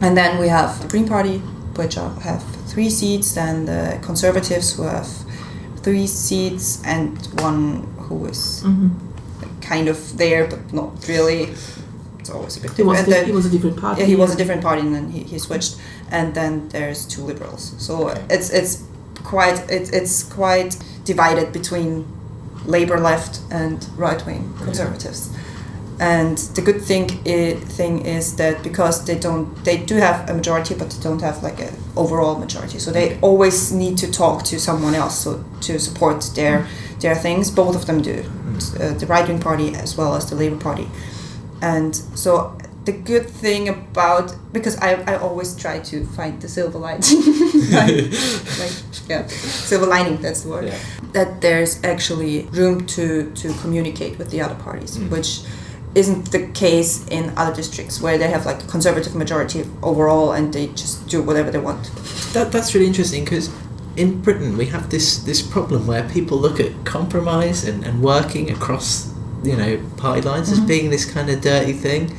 And then we have the Green Party, which have 3 seats, and the Conservatives who have 3 seats, and one who is kind of there but not really. It's always a bit different. He was a different party. Yeah, he was a different party, and then he switched. And then there's 2 Liberals. So it's quite divided between Labour left and right wing Conservatives. And the good thing is that because they do have a majority, but they don't have like an overall majority. So they always need to talk to someone else to support their things. Both of them do, the right wing party as well as the Labour Party. And so the good thing about, because I always try to find the silver lining, silver lining, that's the word, that there's actually room to communicate with the other parties, which isn't the case in other districts where they have like a Conservative majority overall and they just do whatever they want. That's really interesting, because in Britain we have this problem where people look at compromise and working across party lines as being this kind of dirty thing,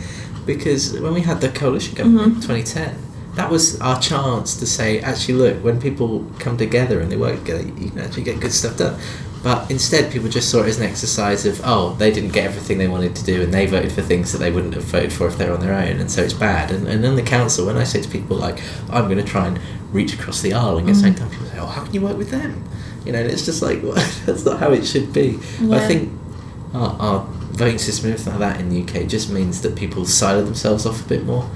because when we had the coalition government in 2010, that was our chance to say, actually look, when people come together and they work together, you can actually get good stuff done. But instead people just saw it as an exercise of, they didn't get everything they wanted to do and they voted for things that they wouldn't have voted for if they were on their own, and so it's bad. And in the council, when I say to people like, I'm going to try and reach across the aisle and get something done, people say, how can you work with them? And it's just like, well, that's not how it should be. But I think our voting system and everything like that in the UK just means that people silo themselves off a bit more.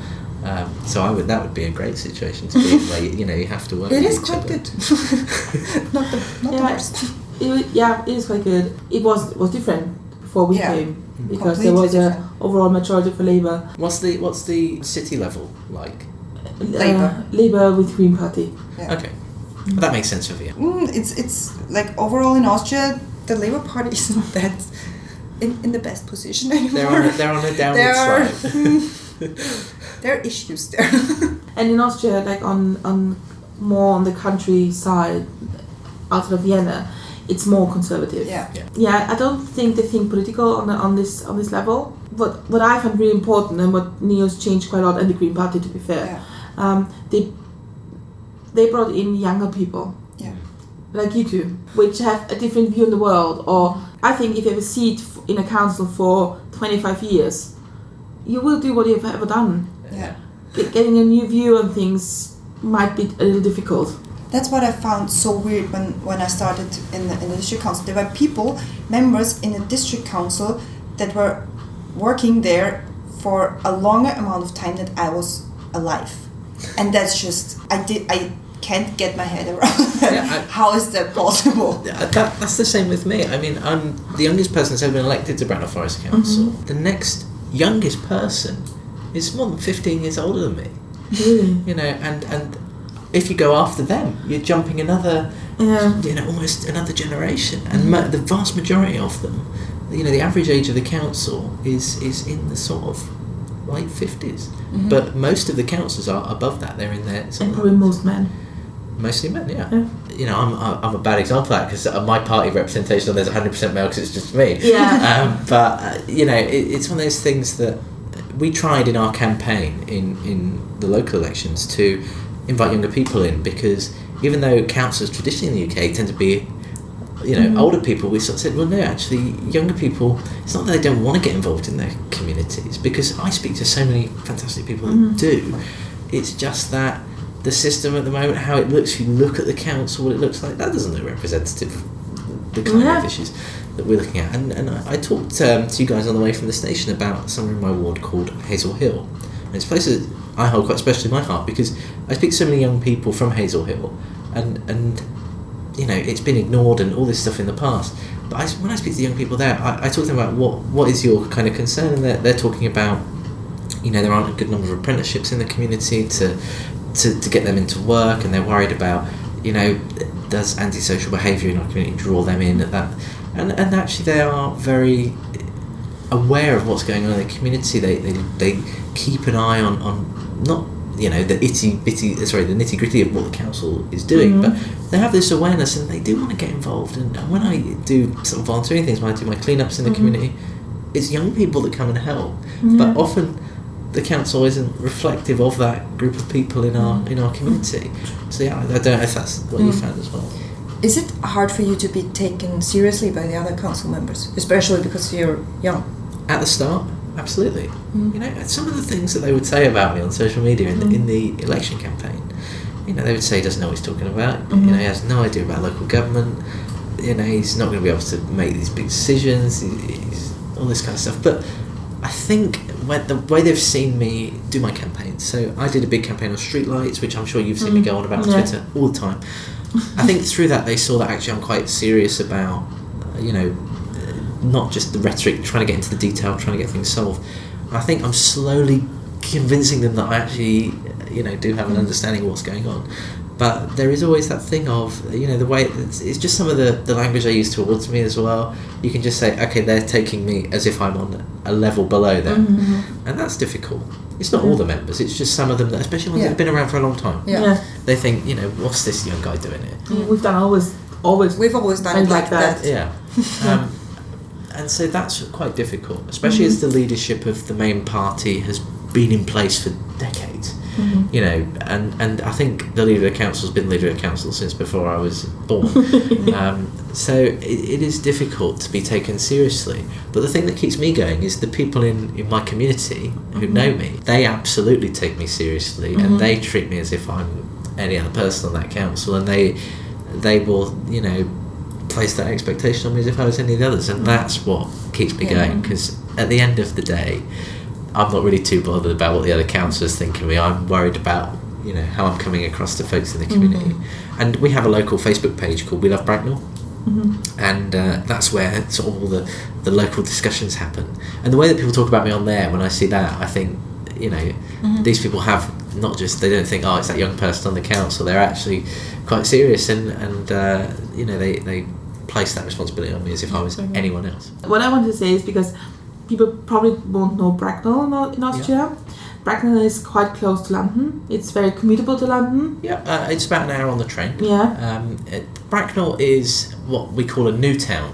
So that would be a great situation to be in, where you have to work with each other. It is quite good. not the worst. It is quite good. It was different before we came, because there was an overall majority for Labour. What's the city level like? Labour with Green Party. Okay, that makes sense for you. It's like overall in Austria, the Labour Party isn't that in the best position anymore. They're on a downward slide. There are issues there. And in Austria, like on more on the countryside, outside of Vienna, it's more conservative. Yeah. I don't think they think political on this level. What I find really important, and what Neo's changed quite a lot, and the Green Party, to be fair, they brought in younger people. Yeah. Like you two, which have a different view on the world. Or I think if you have a seat in a council for 25 years, you will do what you've ever done. Yeah. Getting a new view on things might be a little difficult. That's what I found so weird when I started in the district council. There were members in the district council that were working there for a longer amount of time than I was alive. And that's just, I can't get my head around that. How is that possible? That's the same with me. I mean, I'm the youngest person that's ever been elected to Bracknell Forest Council. The next youngest person is more than 15 years older than me. You know, and if you go after them, you're jumping another, almost another generation. And the vast majority of them, you know, the average age of the council is in the sort of late 50s. But most of the councillors are above that. They're in their and probably most men. Mostly men, yeah. You know, I'm a bad example of that because my party representation, there's 100% male because it's just me. But you know, it's one of those things that we tried in our campaign in the local elections to invite younger people in, because even though councillors traditionally in the UK tend to be, you know, older people, we sort of said, well, no, actually, younger people, it's not that they don't want to get involved in their communities, because I speak to so many fantastic people that do. It's just that the system at the moment, how it looks, if you look at the council, what it looks like, that doesn't look representative of the kind of issues that we're looking at. And I talked to you guys on the way from the station about somewhere in my ward called Hazel Hill. And it's a place that I hold quite special in my heart, because I speak to so many young people from Hazel Hill, and you know, it's been ignored and all this stuff in the past. But when I speak to young people there, I talk to them about what is your kind of concern, and they're talking about, you know, there aren't a good number of apprenticeships in the community to get them into work, and they're worried about, you know, does antisocial behaviour in our community draw them in at that? And actually they are very aware of what's going on in the community. They keep an eye on not, you know, the nitty gritty of what the council is doing, but they have this awareness and they do want to get involved. And when I do sort of volunteering things, when I do my cleanups in the community, it's young people that come and help. But often the council isn't reflective of that group of people in our community. So yeah, I don't know if that's what you found as well. Is it hard for you to be taken seriously by the other council members, especially because you're young? At the start, absolutely. You know, some of the things that they would say about me on social media in the election campaign, you know, they would say he doesn't know what he's talking about. You know, he has no idea about local government. You know, he's not going to be able to make these big decisions. He's all this kind of stuff. But I think the way they've seen me do my campaign. So I did a big campaign on streetlights, which I'm sure you've seen me go on about on Twitter all the time. I think through that they saw that actually I'm quite serious about, you know, not just the rhetoric, trying to get into the detail, trying to get things solved. And I think I'm slowly convincing them that I actually, you know, do have an understanding of what's going on. But there is always that thing of, you know, the way it's just some of the language they use towards me as well. You can just say, okay, they're taking me as if I'm on a level below them, and that's difficult. It's not all the members; it's just some of them, that, especially ones that have been around for a long time. They think, you know, what's this young guy doing here? We've always done it like that. And so that's quite difficult, especially as the leadership of the main party has been in place for decades. You know, and I think the leader of the council has been leader of the council since before I was born. So it is difficult to be taken seriously. But the thing that keeps me going is the people in my community who know me. They absolutely take me seriously, and they treat me as if I'm any other person on that council, and they will, you know, place that expectation on me as if I was any of the others, and that's what keeps me going, because at the end of the day, I'm not really too bothered about what the other councillors think of me. I'm worried about, you know, how I'm coming across to folks in the community. And we have a local Facebook page called We Love Bracknell, and that's where sort of all the local discussions happen. And the way that people talk about me on there, when I see that, I think, you know, these people have not just, they don't think, oh, it's that young person on the council. They're actually quite serious, and you know, they place that responsibility on me as if I was anyone else. What I want to say is, because people probably won't know Bracknell in Austria, Bracknell is quite close to London. It's very commutable to London. Yeah, it's about an hour on the train. Yeah. Bracknell is what we call a new town.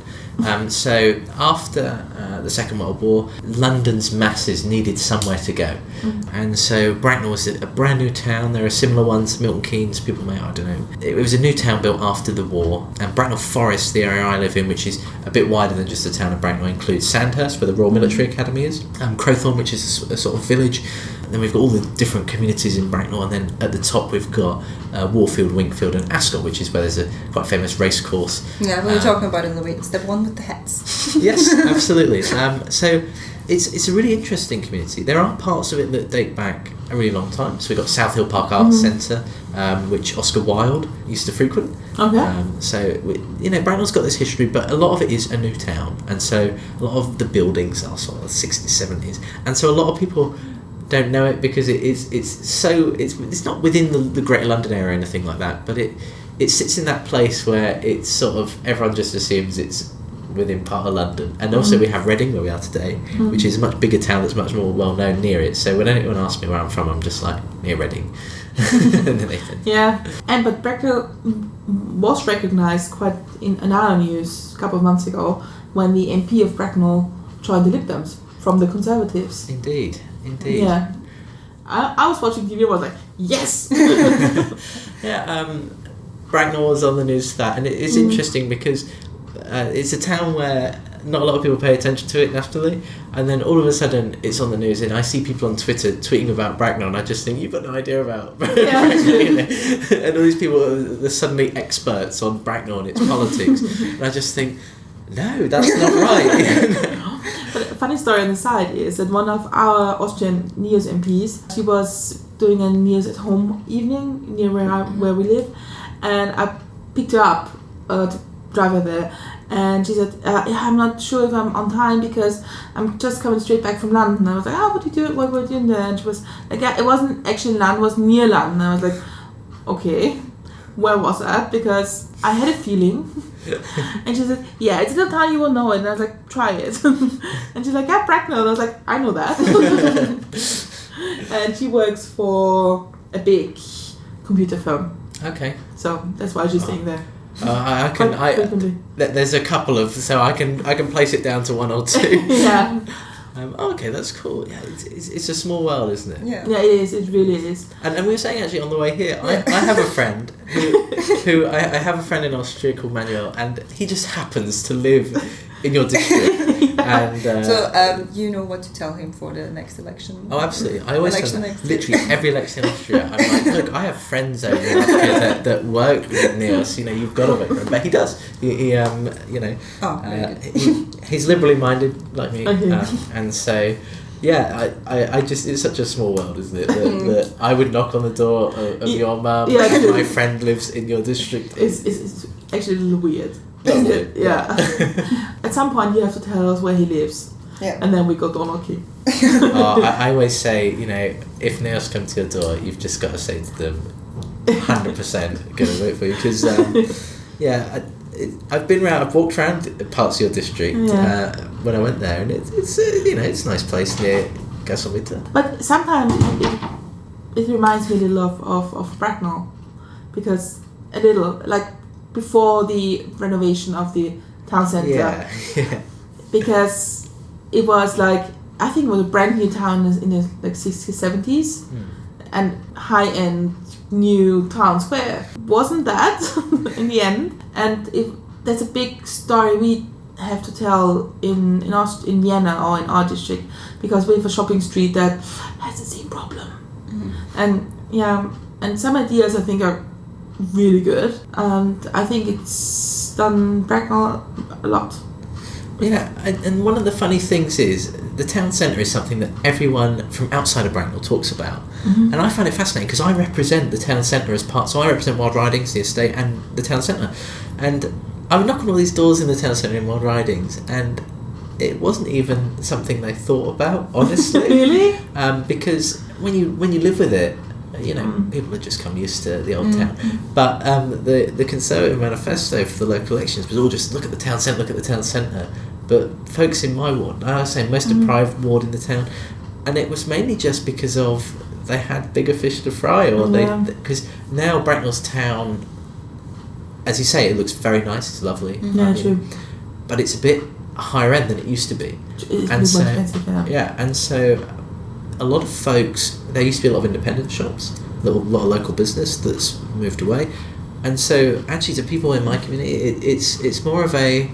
So after the Second World War, London's masses needed somewhere to go. And so Bracknell was a brand new town. There are similar ones, Milton Keynes, people may, I don't know. It was a new town built after the war. And Bracknell Forest, the area I live in, which is a bit wider than just the town of Bracknell, includes Sandhurst, where the Royal Military Academy is, Crowthorne, which is a sort of village. And then we've got all the different communities in Bracknell, and then at the top we've got Warfield, Winkfield and Ascot, which is where there's a quite famous race course. Yeah, we were talking about it in the week. It's the one with the hats. Yes, absolutely. So it's a really interesting community. There are parts of it that date back a really long time. So we've got South Hill Park Arts Centre, which Oscar Wilde used to frequent. Okay. Bracknell's got this history, but a lot of it is a new town, and so a lot of the buildings are sort of the 60s, 70s, and so a lot of people don't know it because it's not within the Greater London area or anything like that, but it sits in that place where it's sort of everyone just assumes it's within part of London. And also we have Reading, where we are today, which is a much bigger town that's much more well known near it. So when anyone asks me where I'm from, I'm just like, near Reading. Yeah, but Bracknell was recognised quite in another news a couple of months ago when the MP of Bracknell joined the Lib Dems from the Conservatives. Indeed. Yeah. I was watching TV and was like, yes! Bracknell was on the news for that, and it is interesting because it's a town where not a lot of people pay attention to it naturally, and then all of a sudden it's on the news, and I see people on Twitter tweeting about Bracknell, and I just think, you've got no idea about Bracknell, and all these people are suddenly experts on Bracknell and its politics, and I just think, no, that's not right. But a funny story on the side is that one of our Austrian NEOS MPs, she was doing a NEOS at home evening near where we live, and I picked her up to drive her there, and she said, I'm not sure if I'm on time because I'm just coming straight back from London. I was like, what were you doing there? And she was like, it wasn't actually in London, it was near London. I was like, okay, where was that? Because I had a feeling. And she said, it's in a town, you will know it. And I was like, try it. And she's like, Bracknell. And I was like, I know that. And she works for a big computer firm. Okay. So that's why she's staying there. There's a couple of, so I can place it down to one or two. Yeah. Okay, that's cool. Yeah, it's a small world, isn't it? Yeah, it is. It really is. And we were saying actually on the way here, I have a friend who I have a friend in Austria called Manuel, and he just happens to live in your district. And so you know what to tell him for the next election. Oh, absolutely! I always tell him, literally every election in Austria. I'm like, look, I have friends over in Austria that work with NEOS. You've got to vote for him, but he does. He's liberally minded like me, and so. Yeah, I just, it's such a small world, isn't it? That I would knock on the door of your mum, and my friend lives in your district. It's actually a little weird. Yeah. At some point you have to tell us where he lives. Yeah. And then we go door knocking. I always say, if NEOS come to your door, you've just got to say to them, 100% going to vote for you. Because, I've been around, I've walked around parts of your district when I went there, and it's a nice place near Gasselmitte. But sometimes it reminds me a little of Bracknell, because a little, like before the renovation of the town centre. Yeah. Because it was like, I think it was a brand new town in the 60s, 70s, and high-end new town square. Wasn't that in the end? And that's a big story we have to tell in Vienna or in our district, because we have a shopping street that has the same problem. And some ideas I think are really good, and I think it's done Bracknell a lot. Yeah, and one of the funny things is the town centre is something that everyone from outside of Bracknell talks about, and I find it fascinating because I represent the town centre as part. So I represent Wildridings, the estate, and the town centre, and I would knock on all these doors in the town centre in Wildridings, and it wasn't even something they thought about, honestly. Really? Because when you live with it, people are just come used to the old town. But the Conservative manifesto for the local elections was all just look at the town centre, look at the town centre. But folks in my ward, I was saying most deprived ward in the town, and it was mainly just because of they had bigger fish to fry, or because now Bracknell's town, as you say, it looks very nice. It's lovely. Yeah, true. But it's a bit higher end than it used to be. It's And more expensive, Yeah, and so a lot of folks, there used to be a lot of independent shops, a lot of local business that's moved away, and so actually to people in my community, it's more of a,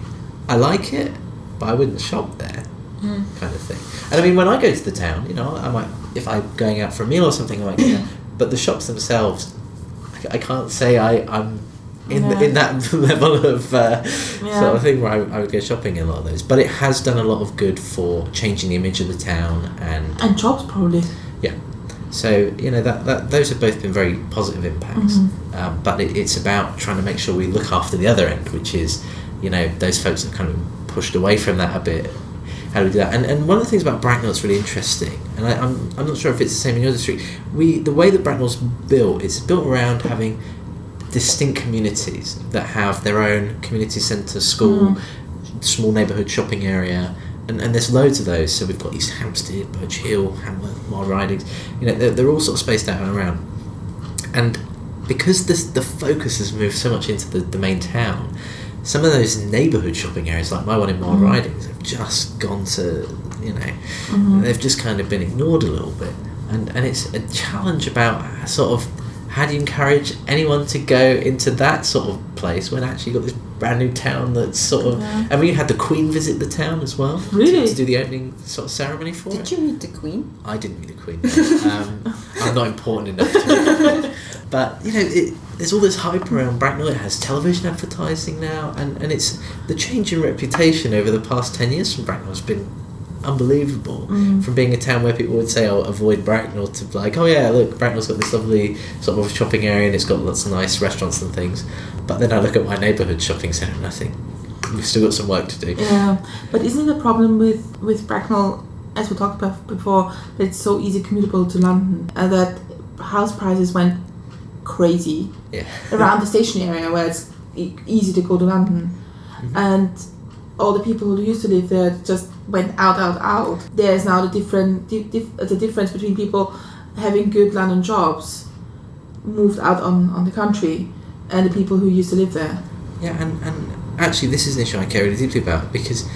I like it, but I wouldn't shop there kind of thing. And I mean, when I go to the town, you know, I might, if I'm going out for a meal or something, I might go there, but the shops themselves, I can't say I'm in that level of sort of thing where I would go shopping in a lot of those. But it has done a lot of good for changing the image of the town and jobs probably. Yeah. So, you know, that those have both been very positive impacts. But it's about trying to make sure we look after the other end, which is, you know, those folks have kind of pushed away from that a bit. How do we do that? And one of the things about Bracknell that's really interesting, and I'm not sure if it's the same in your district, the way that Bracknell's built, it's built around having distinct communities that have their own community centre, school, small neighbourhood shopping area, and there's loads of those. So we've got East Hampstead, Birch Hill, Hamworth, Wildridings. You know, they're all sort of spaced out and around. And because the focus has moved so much into the main town, some of those neighbourhood shopping areas, like my one in Wildridings, have just gone to, you know, they've just kind of been ignored a little bit. And it's a challenge about sort of, how do you encourage anyone to go into that sort of place when actually you've got this brand new town that's sort of... I mean, you had the Queen visit the town as well. Really? To do the opening sort of ceremony for it. Did you meet the Queen? I didn't meet the Queen. I'm not important enough to. But, you know, there's all this hype around Bracknell. It has television advertising now. And it's... The change in reputation over the past 10 years from Bracknell has been unbelievable. From being a town where people would say, oh, avoid Bracknell, to like, oh yeah, look, Bracknell's got this lovely sort of shopping area and it's got lots of nice restaurants and things. But then I look at my neighbourhood shopping centre and I think we've still got some work to do. Yeah, but isn't it a problem with Bracknell, as we talked about before, that it's so easy commutable to London, and that house prices went crazy around the station area where it's easy to go to London, and all the people who used to live there just went out. There's now the difference between people having good London jobs moved out on the country and the people who used to live there. Yeah, and actually this is an issue I care really deeply about, because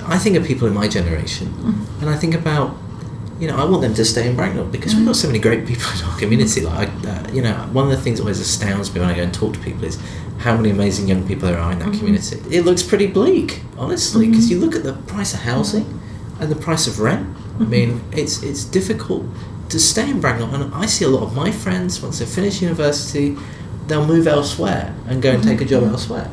I think of people in my generation and I think about, you know, I want them to stay in Bracknell because we've got so many great people in our community. Like, you know, one of the things that always astounds me when I go and talk to people is how many amazing young people there are in that community. It looks pretty bleak, honestly, because you look at the price of housing and the price of rent. I mean, it's difficult to stay in Bracknell, and I see a lot of my friends, once they finish university, they'll move elsewhere and go and take a job elsewhere.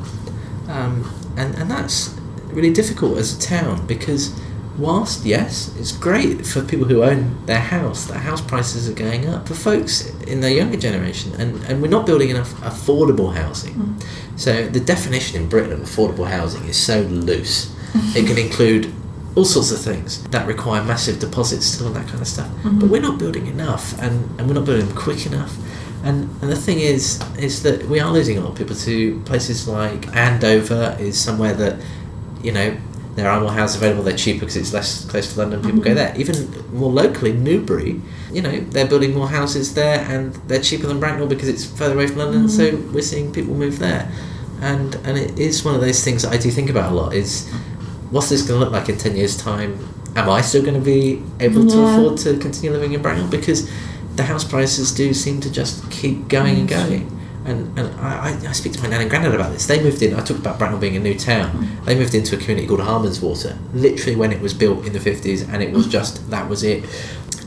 And that's really difficult as a town, because whilst, yes, it's great for people who own their house prices are going up. For folks in the younger generation, and we're not building enough affordable housing. So the definition in Britain of affordable housing is so loose. It can include all sorts of things that require massive deposits still and that kind of stuff. But we're not building enough, and we're not building them quick enough. And the thing is that we are losing a lot of people to places like Andover is somewhere that, you know, there are more houses available, they're cheaper because it's less close to London, people go there. Even more locally, Newbury, you know, they're building more houses there and they're cheaper than Bracknell because it's further away from London, so we're seeing people move there. And it is one of those things that I do think about a lot, is what's this going to look like in 10 years' time? Am I still going to be able to afford to continue living in Bracknell? Because the house prices do seem to just keep going and going. And I speak to my nan and granddad about this. They moved in, I talked about Bracknell being a new town, they moved into a community called Harmonswater, literally when it was built in the 50s, and it was just, that was it.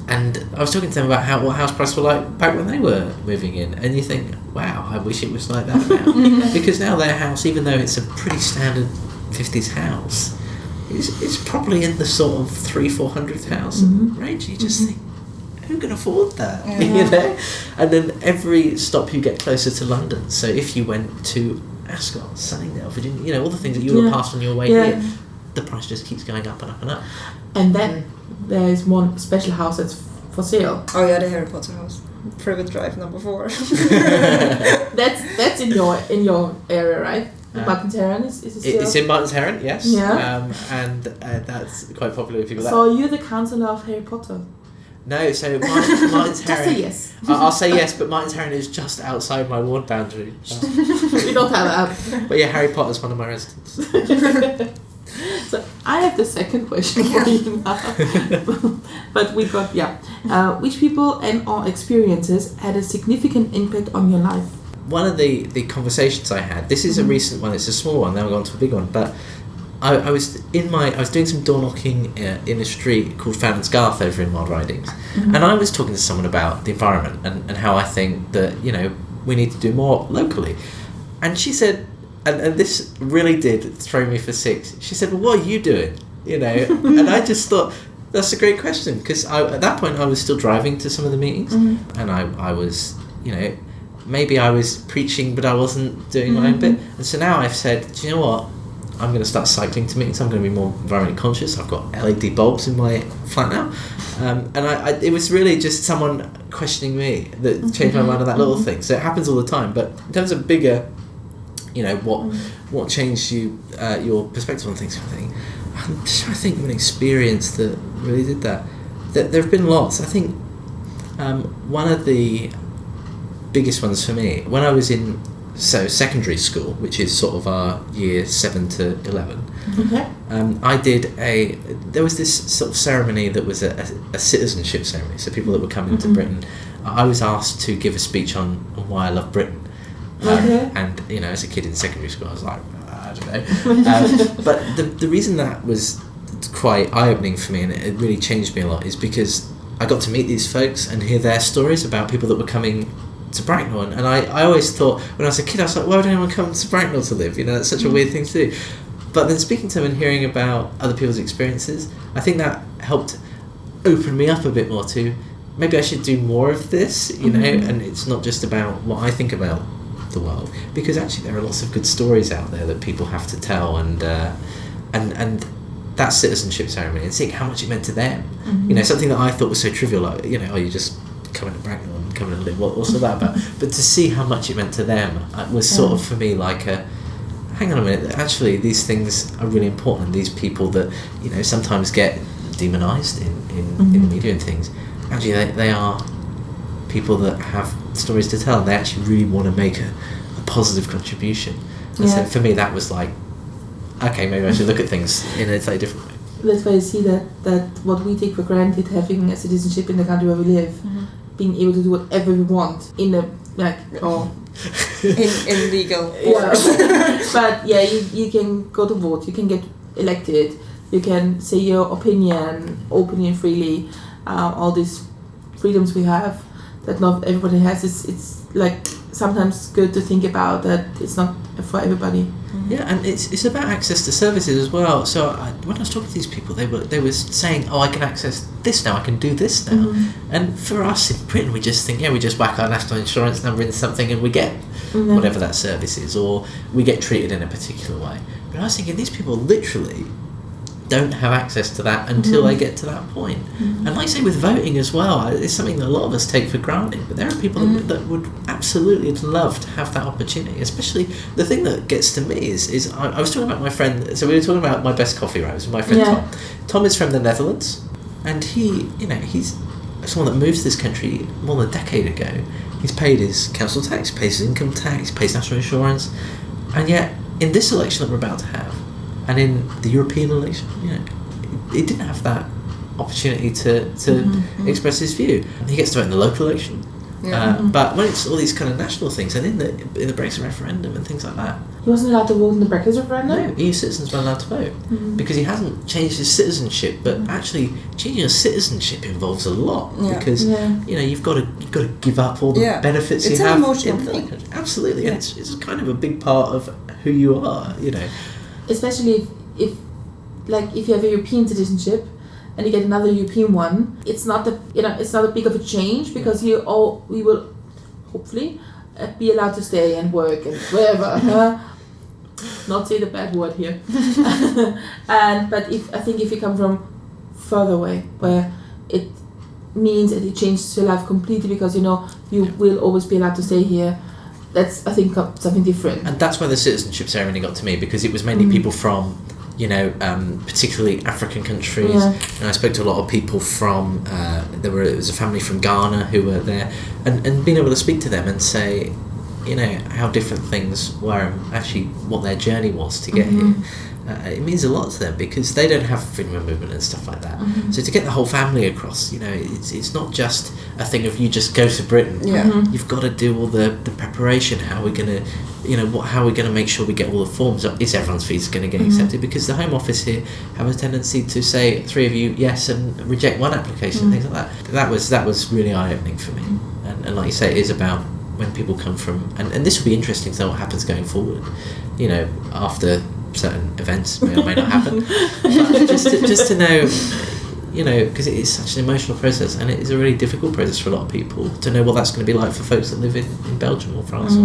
And I was talking to them about what house prices were like back when they were moving in, and you think, wow, I wish it was like that now. Because now their house, even though it's a pretty standard 50s house, is probably in the sort of 300,000-400,000 range. You just think, who can afford that? You know? And then every stop you get closer to London. So if you went to Ascot, Sunningdale, Virginia, you know, all the things that you would pass on your way here, the price just keeps going up and up and up. And then there is one special house that's for sale. Oh yeah, the Harry Potter house, Privet Drive number 4. That's in your area, right? Martin's Heron is it still? It's in Martin's Heron, yes. Yeah. And that's quite popular with people. So you're the councillor of Harry Potter. No, so Martin's Just say Heron. yes. I'll say yes, but Martin's Heron is just outside my ward boundary. We don't have that. But yeah, Harry Potter's one of my residents. So I have the second question for you now. But we got, which people and or experiences had a significant impact on your life? One of the conversations I had, this is a recent one, it's a small one, now we're on to a big one, but I was doing some door knocking in a street called Fountains Garth over in Wildridings, and I was talking to someone about the environment and how I think that, you know, we need to do more locally. And she said, and this really did throw me for six, she said, well, what are you doing? You know, and I just thought, that's a great question, because at that point I was still driving to some of the meetings, and I was, you know, maybe I was preaching, but I wasn't doing my own bit. And so now I've said, do you know what? I'm going to start cycling to meetings. I'm going to be more environmentally conscious. I've got LED bulbs in my flat now. And it was really just someone questioning me that changed my mind on that little thing. So it happens all the time. But in terms of bigger, you know, what changed your perspective on things kind of thing, I'm just trying to think of an experience that really did that. There have been lots. I think one of the biggest ones for me, when I was in secondary school, which is sort of our year 7 to 11, I did there was this sort of ceremony that was a citizenship ceremony, so people that were coming to Britain, I was asked to give a speech on why I love Britain. And, you know, as a kid in secondary school I was like, I don't know. But the reason that was quite eye-opening for me, and it really changed me a lot, is because I got to meet these folks and hear their stories about people that were coming to Bracknell, and I always thought when I was a kid, I was like, why would anyone come to Bracknell to live? You know, it's such a weird thing to do. But then speaking to them and hearing about other people's experiences, I think that helped open me up a bit more to maybe I should do more of this, you know, and it's not just about what I think about the world, because actually there are lots of good stories out there that people have to tell, and that citizenship ceremony and seeing how much it meant to them, you know, something that I thought was so trivial, like, you know, you just come into Bracknell and come and live, what's all that about? But to see how much it meant to them was sort of for me like hang on a minute, actually these things are really important. These people that, you know, sometimes get demonised in the media and things, actually they are people that have stories to tell, and they actually really want to make a positive contribution. And so for me that was like, okay, maybe I should look at things in a slightly different way. That's why I see that what we take for granted, having a citizenship in the country where we live, being able to do whatever we want in a in legal. But yeah, you can go to vote, you can get elected, you can say your opinion openly and freely. All these freedoms we have that not everybody has. It's like sometimes good to think about that it's not for everybody. Yeah, and it's about access to services as well. So when I was talking to these people, they were saying, oh, I can access this now, I can do this now. And for us in Britain, we just think, we just whack our national insurance number in something and we get whatever that service is, or we get treated in a particular way. But I was thinking, these people literally don't have access to that until they get to that point. And like I say, with voting as well, it's something that a lot of us take for granted, but there are people that would absolutely love to have that opportunity. Especially the thing that gets to me is I was talking about my friend, so we were talking about my best coffee roast with my friend Tom. Tom is from the Netherlands, and he's someone that moved to this country more than a decade ago. He's paid his council tax, pays his income tax, pays national insurance, and yet in this election that we're about to have, and in the European election, he didn't have that opportunity to express his view. He gets to vote in the local election, but when it's all these kind of national things, and in the Brexit referendum and things like that, he wasn't allowed to vote in the Brexit referendum. No, EU citizens weren't allowed to vote because he hasn't changed his citizenship. But actually, changing your citizenship involves a lot because you've got to give up all the benefits it's you have. It's an emotional thing. Country. Absolutely, and it's kind of a big part of who you are. Especially if you have a European citizenship and you get another European one, it's not a big of a change because we will hopefully be allowed to stay and work and wherever. Not say the bad word here. But if you come from further away, where it means that it changes your life completely because you will always be allowed to stay here. That's, I think, something different. And that's where the citizenship ceremony got to me, because it was mainly people from particularly African countries. Yeah. And I spoke to a lot of people from, it was a family from Ghana who were there, and being able to speak to them and say, how different things were and actually what their journey was to get here. It means a lot to them because they don't have freedom of movement and stuff like that. So to get the whole family across, it's not just a thing of you just go to Britain. You've got to do all the preparation. How are we going to, how are we going to make sure we get all the forms? Is everyone's visa going to get accepted? Because the Home Office here have a tendency to say 3 of you yes and reject one application, things like that. That was really eye opening for me. And like you say, it is about when people come from, and this will be interesting to know what happens going forward. After certain events may or may not happen, but just to know, because it is such an emotional process and it is a really difficult process for a lot of people to know what that's going to be like for folks that live in Belgium or France.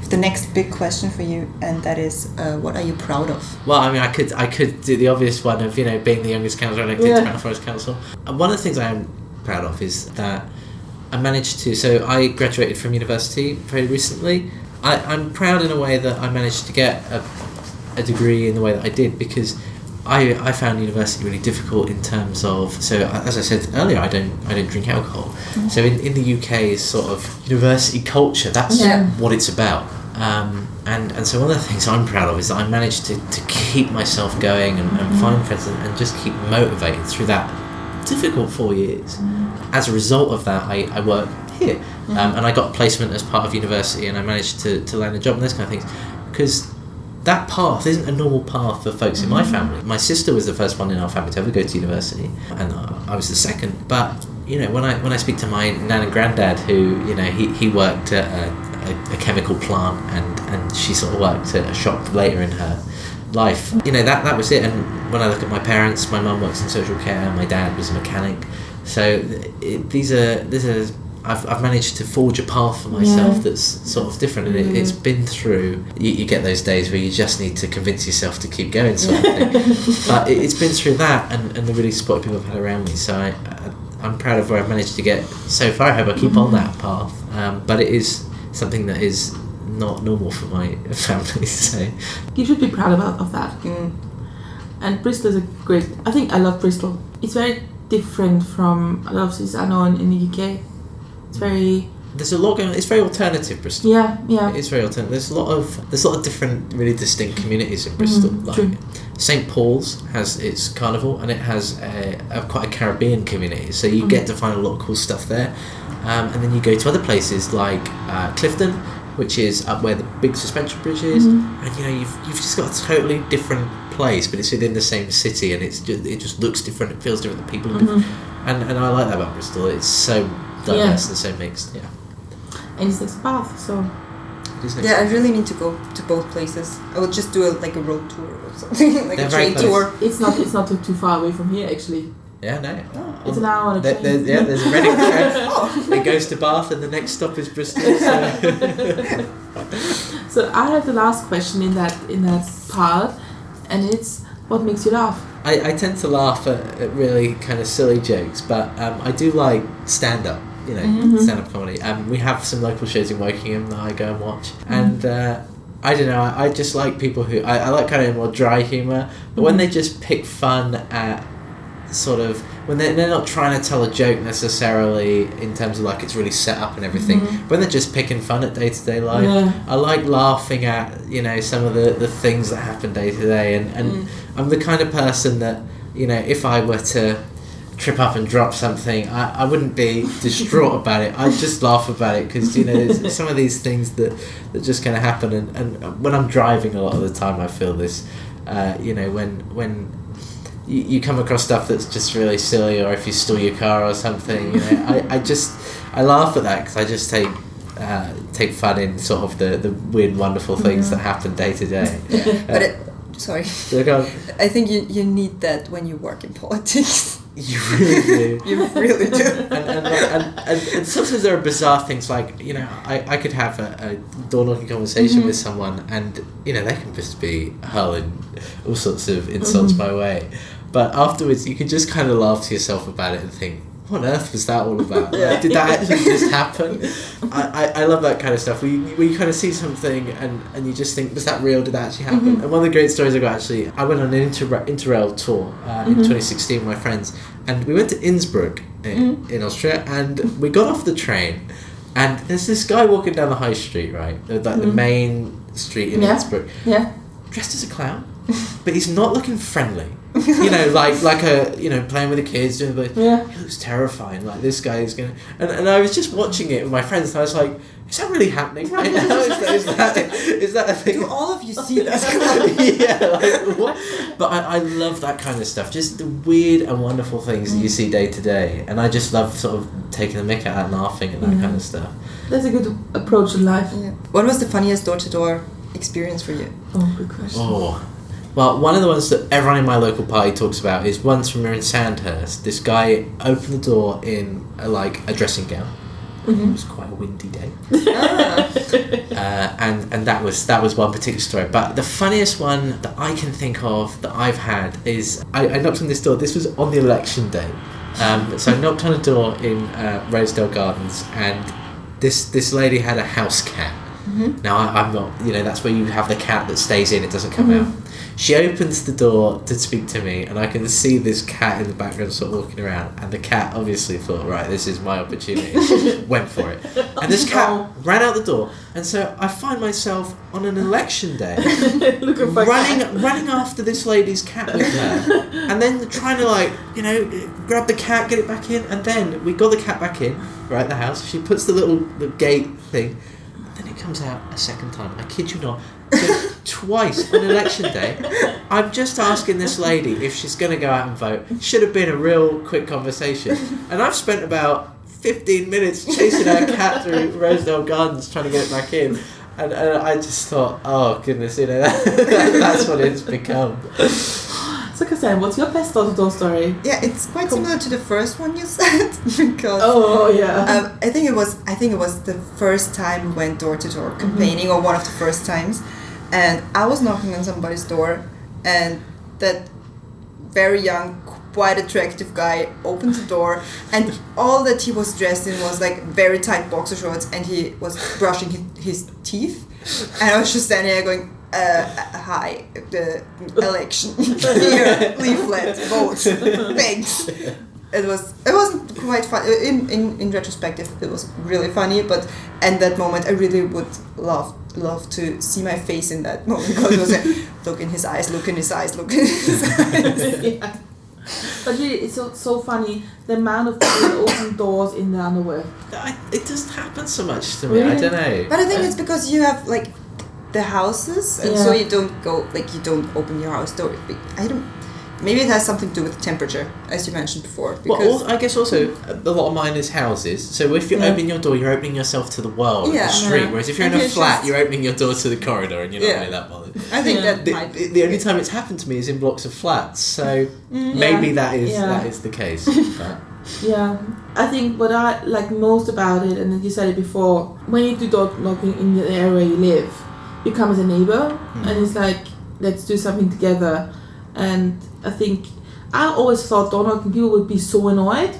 The next big question for you, and that is, what are you proud of? Well, I mean, I could do the obvious one of being the youngest councillor elected to Bracknell Forest Council. And one of the things I am proud of is that I managed to. So I graduated from university very recently. I'm proud in a way that I managed to get a degree in the way that I did, because I found university really difficult in terms of, so as I said earlier, I don't drink alcohol. So in the UK is sort of university culture, that's what it's about. And so one of the things I'm proud of is that I managed to keep myself going and find friends and just keep motivated through that difficult 4 years. As a result of that, I work here. And I got a placement as part of university, and I managed to land a job and those kind of things, because that path isn't a normal path for folks in my family. My sister was the first one in our family to ever go to university, and I was the second. But when I speak to my nan and granddad, who he worked at a chemical plant, and she sort of worked at a shop later in her life. That was it. And when I look at my parents, my mum works in social care, my dad was a mechanic. So I've managed to forge a path for myself that's sort of different, and it's been through. You get those days where you just need to convince yourself to keep going, sort of thing. But it's been through that, and the really supportive people I've had around me. So I'm proud of where I've managed to get so far. I hope I keep on that path. But it is something that is not normal for my family. So You should be proud of that. And Bristol is a great. I think I love Bristol. It's very different from a lot of cities I know in the UK. It's very. There's a lot going on. It's very alternative, Bristol. Yeah. It's very alternative. There's a lot of different, really distinct communities in Bristol. True. St Paul's has its carnival, and it has quite a Caribbean community. So you get to find a lot of cool stuff there. And then you go to other places like Clifton, which is up where the big suspension bridge is, and you've just got a totally different place, but it's within the same city, and it just looks different. It feels different. The people are different, and I like that about Bristol. It's so diverse and so mixed. Yeah. And it's next path, so. I really need to go to both places. I would just do a road tour or something, like a train tour. It's not too far away from here, actually. Yeah, no. It's an hour on a train. There's a Reading train. It goes to Bath, and the next stop is Bristol. So I have the last question in that part, and it's, what makes you laugh? I tend to laugh at really kind of silly jokes, but I do like stand-up, stand-up comedy. We have some local shows in Wokingham that I go and watch, and I don't know, I just like people who, I like kind of more dry humour, but when they just pick fun at sort of, when they're not trying to tell a joke necessarily in terms of like it's really set up and everything, when they're just picking fun at day-to-day life, I like laughing at some of the things that happen day-to-day, and I'm the kind of person that if I were to trip up and drop something, I wouldn't be distraught about it. I'd just laugh about it, because there's some of these things that just kind of happen, and when I'm driving a lot of the time I feel this, when you come across stuff that's just really silly, or if you stole your car or something, I laugh at that, because I just take fun in sort of the weird, wonderful things that happen day to day. But I think you need that when you work in politics. You really do. You really do. And sometimes there are bizarre things, like I could have a door-knocking conversation with someone, and they can just be hurling all sorts of insults my way, but afterwards you can just kind of laugh to yourself about it and think, what on earth was that all about? Like, did that actually just happen? I love that kind of stuff. Where you kind of see something and you just think, was that real? Did that actually happen? And one of the great stories I got, actually, I went on an Interrail tour in 2016 with my friends, and we went to Innsbruck in Austria, and we got off the train, and there's this guy walking down the high street, right? The main street in Innsbruck, dressed as a clown, but he's not looking friendly. You know, like a, you know, playing with the kids, doing the, he looks terrifying. Like, this guy is gonna, and I was just watching it with my friends, and I was like, is that really happening right now? Is that a thing? Do all of you see this? Yeah, like what? But I love that kind of stuff, just the weird and wonderful things that you see day to day, and I just love sort of taking the mick out and laughing and that kind of stuff. That's a good approach in life. Yeah. What was the funniest door-to-door experience for you? Oh, good question. Well, one of the ones that everyone in my local party talks about is once when we were in Sandhurst, this guy opened the door in a dressing gown. It was quite a windy day. And that was one particular story. But the funniest one that I can think of that I've had is I knocked on this door. This was on the election day. So I knocked on a door in Rosedale Gardens, and this lady had a house cat. Now, I'm not, you know, that's where you have the cat that stays in, it doesn't come out. She opens the door to speak to me, and I can see this cat in the background sort of walking around, and the cat obviously thought, right, this is my opportunity. Went for it. And this cat ran out the door, and so I find myself on an election day running after this lady's cat with her, and then trying to, like, you know, grab the cat, get it back in, and then we got the cat back in, right, the house. She puts the gate thing, then it comes out a second time. I kid you not. So twice on election day, I'm just asking this lady if she's going to go out and vote. Should have been a real quick conversation. And I've spent about 15 minutes chasing our cat through Rosedale Gardens trying to get it back in. And I just thought, oh goodness, you know, that's what it's become. So, Cassandra, what's your best door-to-door story? Yeah, it's quite similar to the first one you said, because I think it was the first time we went door to door campaigning, or one of the first times, and I was knocking on somebody's door, and that very young, quite attractive guy opened the door, and all that he was dressed in was like very tight boxer shorts, and he was brushing his teeth, and I was just standing there going, hi, the election here, leaflet, vote, thanks. It wasn't quite fun. In retrospective, it was really funny, but in that moment, I really would love to see my face in that moment, because it was like, look in his eyes, look in his eyes, look in his eyes. Yeah. But really, it's so funny, the amount of people that open doors in the underwear. It doesn't happen so much to me. Really? I don't know. But I think it's because you have like the houses, and so you don't go, like, you don't open your house door. Maybe it has something to do with the temperature, as you mentioned before. Because I guess also a lot of mine is houses. So if you're opening your door, you're opening yourself to the world, the street. Whereas if you're in a flat, you're opening your door to the corridor, and you're not really that bothered. I think that might be the only time it's happened to me is in blocks of flats. So maybe that is the case. But. Yeah, I think what I like most about it, and you said it before, when you do door knocking in the area you live, you come as a neighbor, and it's like, let's do something together. And I think I always thought door knocking people would be so annoyed,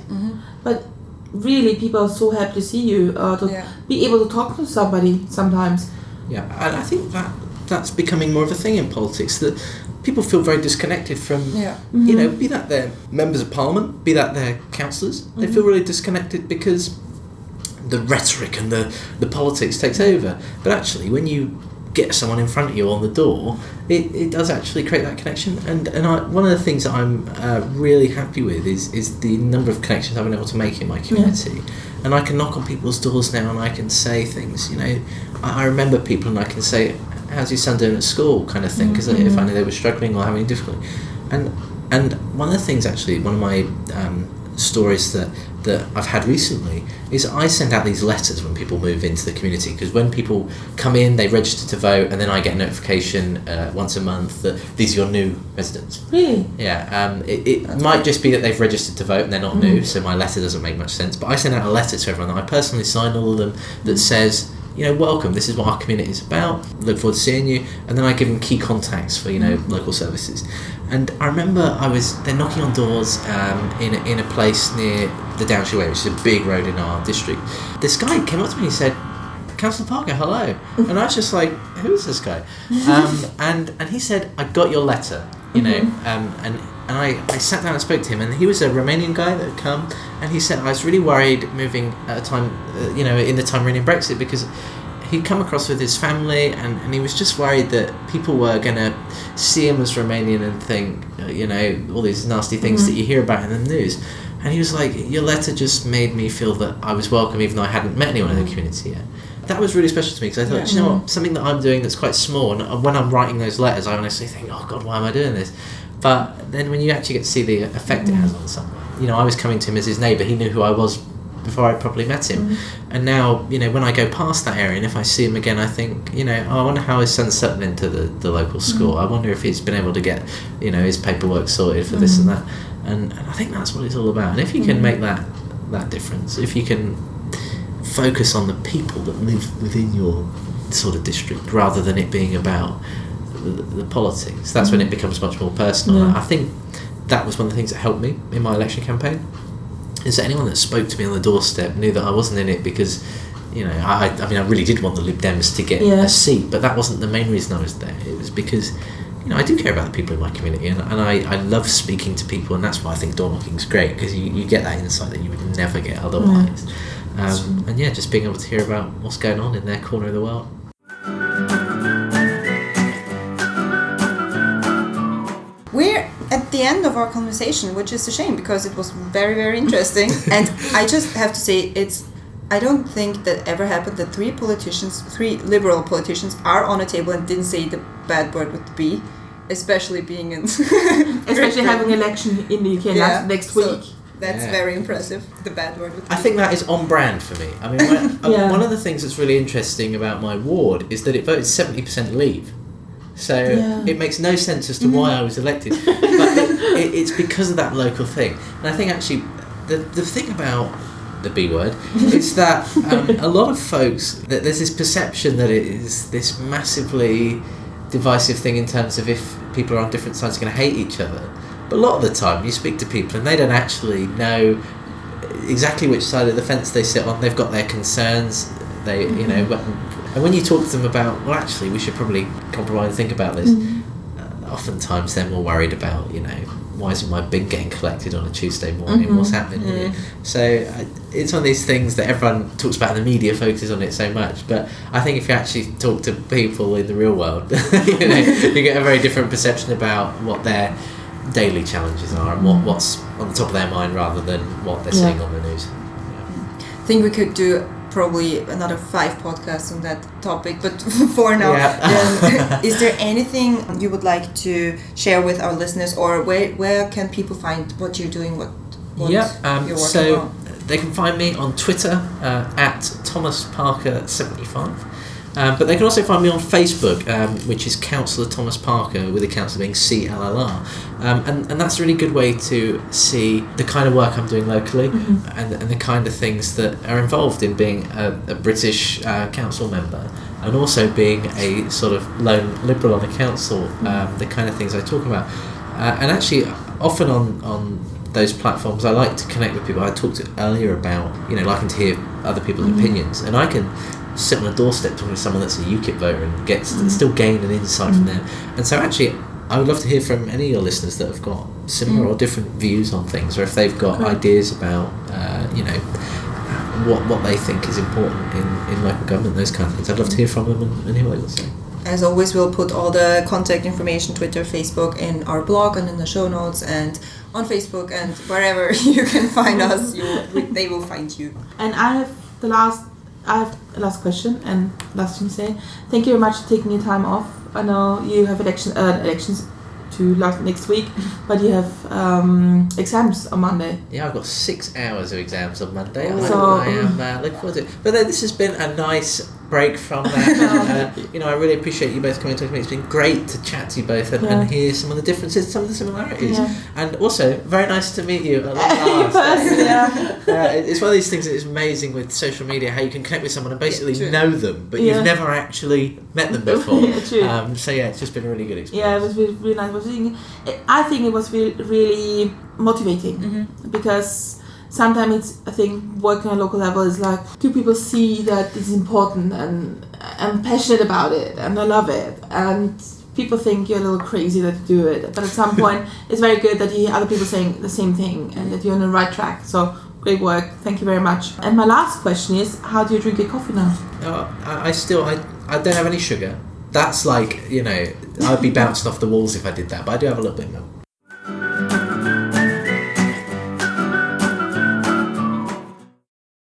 but really people are so happy to see you, to be able to talk to somebody sometimes. Yeah, and I think that's becoming more of a thing in politics, that people feel very disconnected from, you know, be that their members of parliament, be that their councillors. They feel really disconnected because the rhetoric and the politics takes over. But actually, when you get someone in front of you on the door, it does actually create that connection. And one of the things that I'm really happy with is the number of connections I've been able to make in my community. And I can knock on people's doors now, and I can say things, you know, I remember people, and I can say, how's your son doing at school, kind of thing, because if I knew they were struggling or having difficulty. And one of the things, actually, one of my stories that I've had recently is I send out these letters when people move into the community, because when people come in, they register to vote, and then I get a notification once a month that these are your new residents. Really? Yeah. It might just be that they've registered to vote and they're not new, so my letter doesn't make much sense. But I send out a letter to everyone that I personally sign, all of them, that says, welcome. This is what our community is about. Look forward to seeing you. And then I give them key contacts for local services. And I remember they're knocking on doors in a place near the Downshire Way, which is a big road in our district. This guy came up to me and he said, "Councillor Parker, hello." And I was just like, "Who is this guy?" And he said, "I got your letter," and I sat down and spoke to him, and he was a Romanian guy that had come, and he said, "I was really worried moving at a time, in the time running Brexit, because he'd come across with his family, and he was just worried that people were going to see him as Romanian and think, all these nasty things that you hear about in the news." And he was like, "Your letter just made me feel that I was welcome, even though I hadn't met anyone in the community yet." That was really special to me, because I thought, you know what, something that I'm doing that's quite small, and when I'm writing those letters, I honestly think, "Oh God, why am I doing this?" But then when you actually get to see the effect it has on someone, I was coming to him as his neighbour. He knew who I was before I properly met him. And now, when I go past that area and if I see him again, I think, I wonder how his son's settled into the local school. I wonder if he's been able to get, his paperwork sorted for this and that. And I think that's what it's all about. And if you can make that difference, if you can focus on the people that live within your sort of district rather than it being about the politics, that's when it becomes much more personal. I think that was one of the things that helped me in my election campaign, is that anyone that spoke to me on the doorstep knew that I wasn't in it because I really did want the Lib Dems to get a seat, but that wasn't the main reason I was there. It was because I do care about the people in my community, and I love speaking to people, and that's why I think door knocking is great, because you get that insight that you would never get otherwise. And just being able to hear about what's going on in their corner of the world. We're at the end of our conversation, which is a shame because it was very, very interesting. And I just have to say, I don't think that ever happened that three liberal politicians are on a table and didn't say the bad word with the B, especially being in... Especially having election in the UK next week. That's very impressive, the bad word with the B. I think that is on brand for me. I mean, one of the things that's really interesting about my ward is that it voted 70% Leave. So it makes no sense as to why I was elected, but it's because of that local thing. And I think actually the thing about the B word is that a lot of folks, that there's this perception that it is this massively divisive thing in terms of if people are on different sides are going to hate each other. But a lot of the time you speak to people and they don't actually know exactly which side of the fence they sit on. They've got their concerns. And when you talk to them about, well, actually, we should probably compromise and think about this, oftentimes they're more worried about, why isn't my bin getting collected on a Tuesday morning? What's happening here? So it's one of these things that everyone talks about, and the media focuses on it so much. But I think if you actually talk to people in the real world, you get a very different perception about what their daily challenges are and what's on the top of their mind rather than what they're seeing on the news. I think we could do probably another 5 podcasts on that topic, but for now, is there anything you would like to share with our listeners, or where can people find what you're doing, what you're working on? They can find me on Twitter at ThomasParker75. But they can also find me on Facebook, which is Councillor Thomas Parker, with the council being CLLR. And that's a really good way to see the kind of work I'm doing locally and the kind of things that are involved in being a British council member, and also being a sort of lone Liberal on a council, the kind of things I talk about. And actually, often on those platforms, I like to connect with people. I talked earlier about, liking to hear other people's opinions, and I can sit on a doorstep talking to someone that's a UKIP voter and still gain an insight from them. And so actually, I would love to hear from any of your listeners that have got similar or different views on things, or if they've got ideas about, what they think is important in local government, those kind of things. I'd love to hear from them and hear what they will say. As always, we'll put all the contact information, Twitter, Facebook, in our blog and in the show notes, and on Facebook, and wherever you can find us, they will find you. And I have a last question and last thing to say. Thank you very much for taking your time off. I know you have elections to last next week, but you have exams on Monday. Yeah, I've got 6 hours of exams on Monday. So, I am looking forward to it. But this has been a nice break from that. I really appreciate you both coming to talk to me. It's been great to chat to you both and hear some of the differences, some of the similarities, and also very nice to meet you at long last. It's one of these things that is amazing with social media, how you can connect with someone and basically know them, but you've never actually met them before. So it's just been a really good experience. Yeah, it was really, really nice. I think it was really, really motivating because sometimes I think working on a local level is like, do people see that it's important and I'm passionate about it and I love it, and people think you're a little crazy that you do it, but at some point it's very good that you hear other people saying the same thing and that you're on the right track. So great work, thank you very much. And my last question is, how do you drink your coffee now? I don't have any sugar. That's like, I'd be bouncing off the walls if I did that, but I do have a little bit of milk.